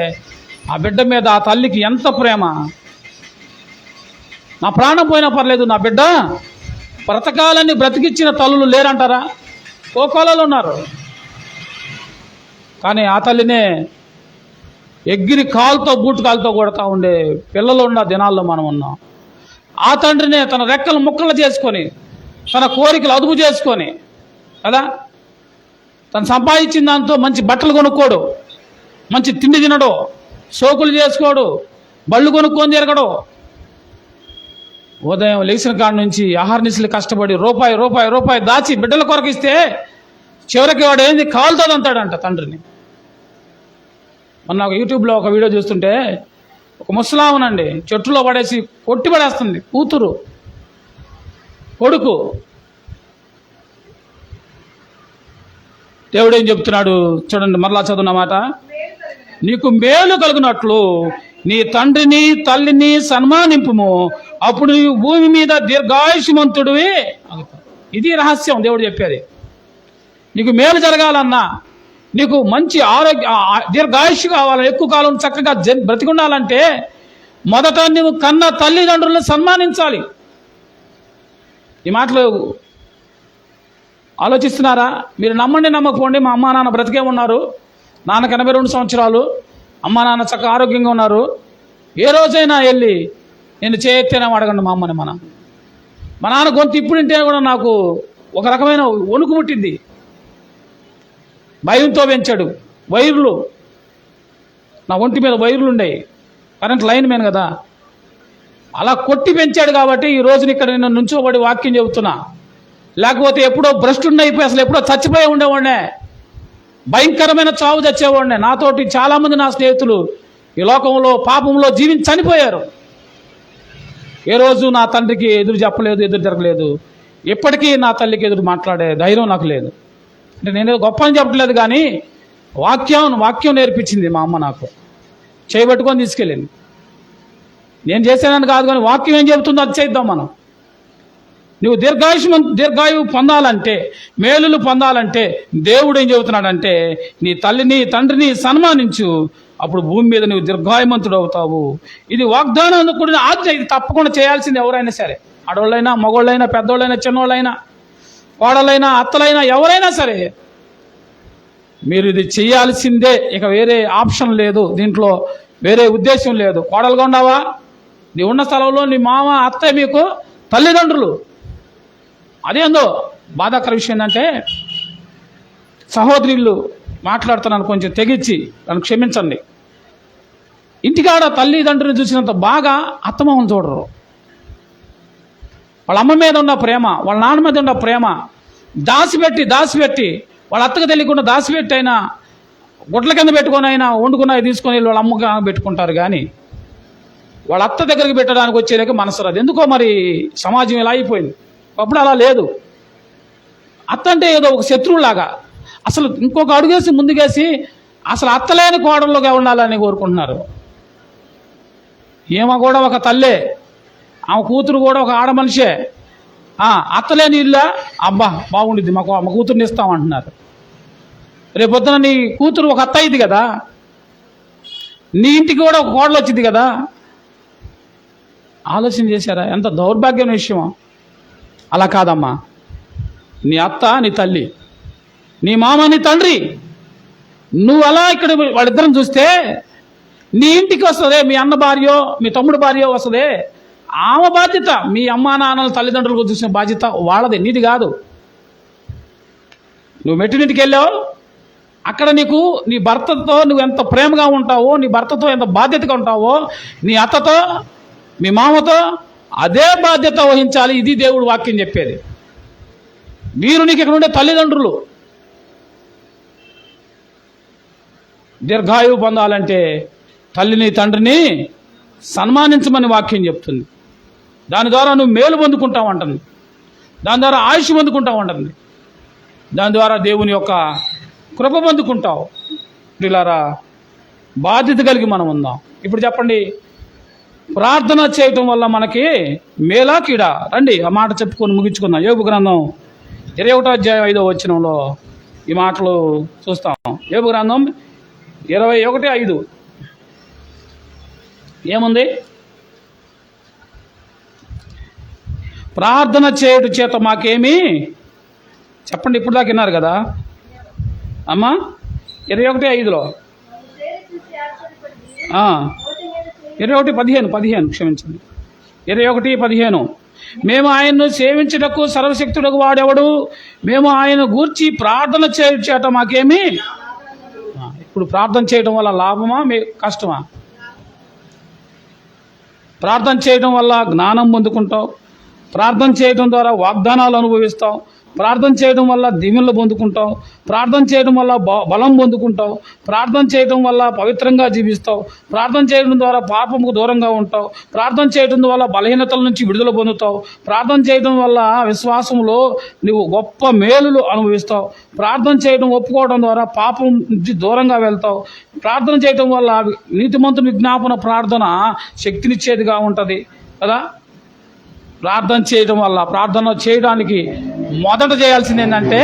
ఆ బిడ్డ మీద ఆ తల్లికి ఎంత ప్రేమ. నా ప్రాణం పోయినా పర్లేదు, నా బిడ్డ బ్రతకాలని బ్రతికిచ్చిన తల్లులు లేరంటారా? కోకోలలో ఉన్నారు. కానీ ఆ తల్లినే ఎగ్గిరి కాలుతో బూటు కాలుతో కొడతా ఉండే పిల్లలు ఉన్న దినాల్లో మనం ఉన్నాం. ఆ తండ్రినే తన రెక్కలు ముక్కలు చేసుకొని తన కోరికలు అదుపు చేసుకొని కదా, తను సంపాదించిన దాంతో మంచి బట్టలు కొనుక్కోడు, మంచి తిండి తినడు, సోకులు చేసుకోడు, బళ్ళు కొనుక్కొని తిరగడు. ఉదయం లేచిన కాడ నుంచి ఆహారనిశలు కష్టపడి రూపాయి దాచి బిడ్డల కొరకు ఇస్తే చివరికి వాడు ఏంది కాలుతో అంటాడంట తండ్రిని. మొన్న ఒక యూట్యూబ్లో ఒక వీడియో చూస్తుంటే ఒక ముసలామనండి చెట్టులో పడేసి కొట్టి పడేస్తుంది కూతురు కొడుకు. దేవుడు ఏం చెప్తున్నాడు చూడండి, మరలా చదువున్నమాట. నీకు మేలు కలుగునట్లు నీ తండ్రిని తల్లిని సన్మానింపుము, అప్పుడు నీవు భూమి మీద దీర్ఘాయుష్మంతుడివి. ఇది రహస్యం దేవుడు చెప్పేది. నీకు మేలు జరగాలన్నా, నీకు మంచి ఆరోగ్య దీర్ఘాయుష్ కావాలని, ఎక్కువ కాలం చక్కగా బ్రతికుండాలంటే మొదట నువ్వు కన్న తల్లిదండ్రులను సన్మానించాలి. ఈ మాటలు ఆలోచిస్తున్నారా? మీరు నమ్మండి నమ్మకపోండి, మా అమ్మా నాన్న బ్రతికే ఉన్నారు. నాన్నకు 82 సంవత్సరాలు, అమ్మా నాన్న చక్కగా ఆరోగ్యంగా ఉన్నారు. ఏ రోజైనా వెళ్ళి నేను చేయెత్తేనే అడగండి మా అమ్మని. మా నాన్న గొంతు ఇప్పుడింటే కూడా నాకు ఒక రకమైన వణుకు పుట్టింది. భయంతో పెంచాడు. వైర్లు నా ఒంటి మీద వైర్లు ఉండేవి, కరెంట్ లైన్ మీద కదా, అలా కొట్టి పెంచాడు. కాబట్టి ఈ రోజున ఇక్కడ నేను నుంచోబడి వాక్యం చెబుతున్నా. లేకపోతే ఎప్పుడో భ్రష్టుడిని అయిపోయి అసలు ఎప్పుడో చచ్చిపోయి ఉండేవాడినే, భయంకరమైన చావు చచ్చేవాడినే. నాతోటి చాలామంది నా స్నేహితులు ఈ లోకంలో పాపంలో జీవించి చనిపోయారు. ఏ రోజు నా తండ్రికి ఎదురు చెప్పలేదు, ఎదురు జరగలేదు. ఇప్పటికీ నా తల్లికి ఎదురు మాట్లాడే ధైర్యం నాకు లేదు. అంటే నేను గొప్ప అని చెప్పట్లేదు, కానీ వాక్యం నేర్పించింది మా అమ్మ. నాకు చేయబెట్టుకొని తీసుకెళ్ళింది. నేను చేశానని కాదు, కానీ వాక్యం ఏం చెబుతుందో అది చేద్దాం మనం. నువ్వు దీర్ఘాయువు పొందాలంటే, మేలులు పొందాలంటే దేవుడు ఏం చెబుతున్నాడంటే, నీ తల్లిని తండ్రిని సన్మానించు, అప్పుడు భూమి మీద నువ్వు దీర్ఘాయుమంతుడు అవుతావు. ఇది వాగ్దానాన్ని కూడిన ఆజ్ఞ. ఇది తప్పకుండా చేయాల్సింది ఎవరైనా సరే, ఆడవాళ్ళైనా మగవాళ్ళైనా పెద్దోళ్ళైనా చిన్నోళ్ళైనా కోడలైనా అత్తలైనా ఎవరైనా సరే మీరు ఇది చేయాల్సిందే. ఇక వేరే ఆప్షన్ లేదు, దీంట్లో వేరే ఉద్దేశం లేదు. కోడలుగా ఉన్నావా, నీ ఉన్న స్థలంలో నీ మామ అత్త మీకు తల్లిదండ్రులు. అదేందో బాధాకర విషయం ఏంటంటే, సహోదరులు మాట్లాడుతున్నాను, కొంచెం తెగించి నన్ను క్షమించండి. ఇంటికాడ తల్లిదండ్రులు చూసినంత బాగా అత్తమామలు చూడరు. వాళ్ళ అమ్మ మీద ఉన్న ప్రేమ, వాళ్ళ నాన్న మీద ఉన్న ప్రేమ దాచిపెట్టి వాళ్ళ అత్తకు తెలియకుండా దాచిపెట్టి అయినా గుడ్ల కింద పెట్టుకొని అయినా వండుకుని తీసుకొని వాళ్ళ అమ్మగా పెట్టుకుంటారు. కానీ వాళ్ళ అత్త దగ్గరికి పెట్టడానికి వచ్చేదాకా మనసు రాదు. ఎందుకో మరి సమాజం ఇలా అయిపోయింది. అప్పుడు అలా లేదు. అత్త అంటే ఏదో ఒక శత్రువులాగా, అసలు ఇంకొక అడుగేసి ముందుకేసి అసలు అత్తలేని కోడళ్ళుగా ఉండాలని కోరుకుంటున్నారు. ఈమె కూడా ఒక తల్లే, ఆమె కూతురు కూడా ఒక ఆడ మనిషే. అత్తలేని ఇల్లా, అబ్బా బాగుండిద్ది, మా కూతుర్ని ఇస్తామంటున్నారు. రేపొద్దున నీ కూతురు ఒక అత్త అయింది కదా, నీ ఇంటికి కూడా ఒక కోడలు వచ్చింది కదా. ఆలోచన చేశారా? ఎంత దౌర్భాగ్యమైన విషయం. అలా కాదమ్మా, నీ అత్త నీ తల్లి, నీ మామ నీ తండ్రి. నువ్వు అలా ఇక్కడ వాళ్ళిద్దరం చూస్తే నీ ఇంటికి వస్తుంది మీ అన్న భార్యో మీ తమ్ముడు భార్యో వస్తుంది. ఆమె బాధ్యత, మీ అమ్మా నాన్నల తల్లిదండ్రులకు చూసిన బాధ్యత వాళ్ళది, నీది కాదు. నువ్వు మెట్టినింటికి వెళ్ళావు, అక్కడ నీకు నీ భర్తతో నువ్వు ఎంత ప్రేమగా ఉంటావో, నీ భర్తతో ఎంత బాధ్యతగా ఉంటావో, నీ అత్తతో మీ మామతో అదే బాధ్యత వహించాలి. ఇది దేవుడు వాక్యం చెప్పేది. మీరు నీకు ఇక్కడ ఉండే తల్లిదండ్రులు దీర్ఘాయువు పొందాలంటే తల్లిని తండ్రిని సన్మానించమని వాక్యం చెప్తుంది. దాని ద్వారా నువ్వు మేలు పొందుకుంటావు అంటుంది, దాని ద్వారా ఆయుష్ పొందుకుంటావు అంటుంది, దాని ద్వారా దేవుని యొక్క కృప పొందుకుంటావు. పిల్లారా, బాధ్యత కలిగి మనం ఉందాం. ఇప్పుడు చెప్పండి, ప్రార్థన చేయటం వల్ల మనకి మేలా కీడా? రండి ఆ మాట చెప్పుకొని ముగించుకుందాం. యోబు గ్రంథం 21వ అధ్యాయం 5వ వచనంలో ఈ మాటలు చూస్తాం. యోబు గ్రంథం 21:5 ఏముంది? ప్రార్థన చేయట చేత మాకేమి చెప్పండి. ఇప్పుడు దాకా విన్నారు కదా అమ్మా. 21:5లో 21:15 క్షమించండి, 21:15 మేము ఆయన్ను సేవించుటకు సర్వశక్తుడకు వాడెవడు, మేము ఆయన గూర్చి ప్రార్థన చేట మాకేమి. ఇప్పుడు ప్రార్థన చేయడం వల్ల లాభమా కష్టమా? ప్రార్థన చేయడం వల్ల జ్ఞానం పొందుకుంటావు, ప్రార్థన చేయడం ద్వారా వాగ్దానాలు అనుభవిస్తావు, ప్రార్థన చేయడం వల్ల దీవెనలు పొందుకుంటావు, ప్రార్థన చేయడం వల్ల బలం పొందుకుంటావు, ప్రార్థన చేయడం వల్ల పవిత్రంగా జీవిస్తావు, ప్రార్థన చేయడం ద్వారా పాపముకు దూరంగా ఉంటావు, ప్రార్థన చేయడం వల్ల బలహీనతల నుంచి విడుదల పొందుతావు, ప్రార్థన చేయడం వల్ల విశ్వాసంలో నువ్వు గొప్ప మేలులు అనుభవిస్తావు, ప్రార్థన చేయడం ఒప్పుకోవడం ద్వారా పాపం నుంచి దూరంగా వెళ్తావు, ప్రార్థన చేయడం వల్ల నీతిమంతుని విజ్ఞాపన ప్రార్థన శక్తినిచ్చేదిగా ఉంటుంది కదా. ప్రార్థన చేయడం వల్ల, ప్రార్థన చేయడానికి మొదట చేయాల్సింది ఏంటంటే,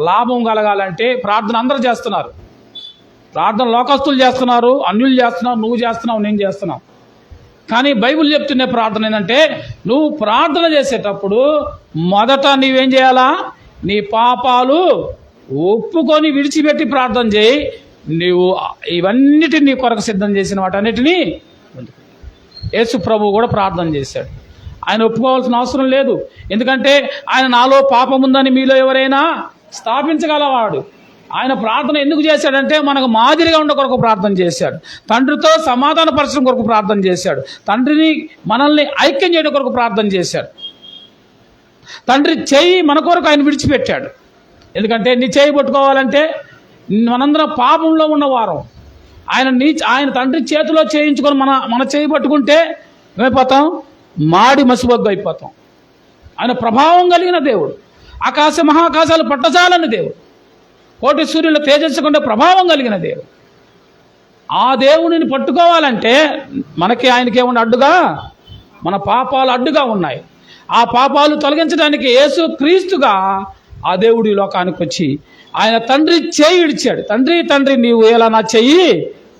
లాభం కలగాలంటే ప్రార్థన అందరూ చేస్తున్నారు. ప్రార్థన లోకస్తులు చేస్తున్నారు, అన్యులు చేస్తున్నారు, నువ్వు చేస్తున్నావు, నేను చేస్తున్నావు. కానీ బైబిల్ చెప్తున్న ప్రార్థన ఏంటంటే, నువ్వు ప్రార్థన చేసేటప్పుడు మొదట నీవేం చేయాలా? నీ పాపాలు ఒప్పుకొని విడిచిపెట్టి ప్రార్థన చేయి. నీవు ఇవన్నిటిని నీ కొరకు సిద్ధం చేసిన వాటన్నిటినీ యేసు ప్రభు కూడా ప్రార్థన చేశాడు. ఆయన ఒప్పుకోవాల్సిన అవసరం లేదు, ఎందుకంటే ఆయన నాలో పాపం ఉందని మీలో ఎవరైనా స్థాపించగలవాడు. ఆయన ప్రార్థన ఎందుకు చేశాడంటే, మనకు మాదిరిగా ఉండే కొరకు ప్రార్థన చేశాడు, తండ్రితో సమాధానపరచడం కొరకు ప్రార్థన చేశాడు, తండ్రిని మనల్ని ఐక్యం చేయడం కొరకు ప్రార్థన చేశాడు. తండ్రి చేయి మన కొరకు ఆయన విడిచిపెట్టాడు. ఎందుకంటే నీ చేయి పట్టుకోవాలంటే మనందరం పాపంలో ఉన్నవారం. ఆయన తండ్రి చేతిలో చేయించుకొని మన చేయి పట్టుకుంటే ఏమైపోతాం? మాడి మసిబొగ్గు అయిపోతాం. ఆయన ప్రభావం కలిగిన దేవుడు, ఆకాశ మహాకాశాలు పట్టజాలని దేవుడు, కోటి సూర్యుల తేజస్సుకుంటే ప్రభావం కలిగిన దేవుడు. ఆ దేవుడిని పట్టుకోవాలంటే మనకి ఆయనకేమన్నా అడ్డుగా? మన పాపాలు అడ్డుగా ఉన్నాయి. ఆ పాపాలు తొలగించడానికి యేసు క్రీస్తుగా ఆ దేవుడు ఈ లోకానికి వచ్చి ఆయన తండ్రి చేయి విడిచాడు. తండ్రి నీవు ఎలా నా చెయ్యి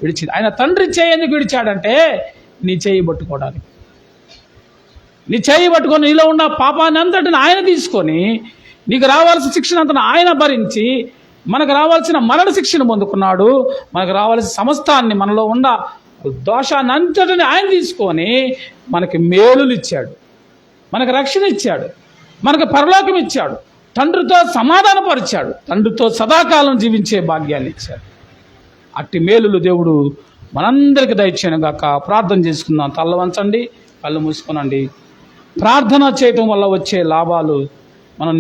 విడిచింది. ఆయన తండ్రి చేయి ఎందుకు విడిచాడంటే నీ చేయి పట్టుకోవడానికి. నీ చేయి పట్టుకొని నీలో ఉన్న పాపాన్ని అంతటిని ఆయన తీసుకొని నీకు రావాల్సిన శిక్షణ అంతా ఆయన భరించి మనకు రావాల్సిన మరణ శిక్షను పొందుకున్నాడు. మనకు రావాల్సిన సమస్తాన్ని, మనలో ఉన్న దోషాన్ని అంతటిని ఆయన తీసుకొని మనకి మేలులు ఇచ్చాడు, మనకు రక్షణ ఇచ్చాడు, మనకు పరలోకం ఇచ్చాడు, తండ్రితో సమాధానపరిచాడు, తండ్రితో సదాకాలం జీవించే భాగ్యాన్ని ఇచ్చాడు. అట్టి మేలులు దేవుడు మనందరికీ దయచేయను గాక. ప్రార్థన చేసుకుందాం. తల్ల వంచండి, కళ్ళు మూసుకొనండి. ప్రార్థన చేయటం వల్ల వచ్చే లాభాలు మనం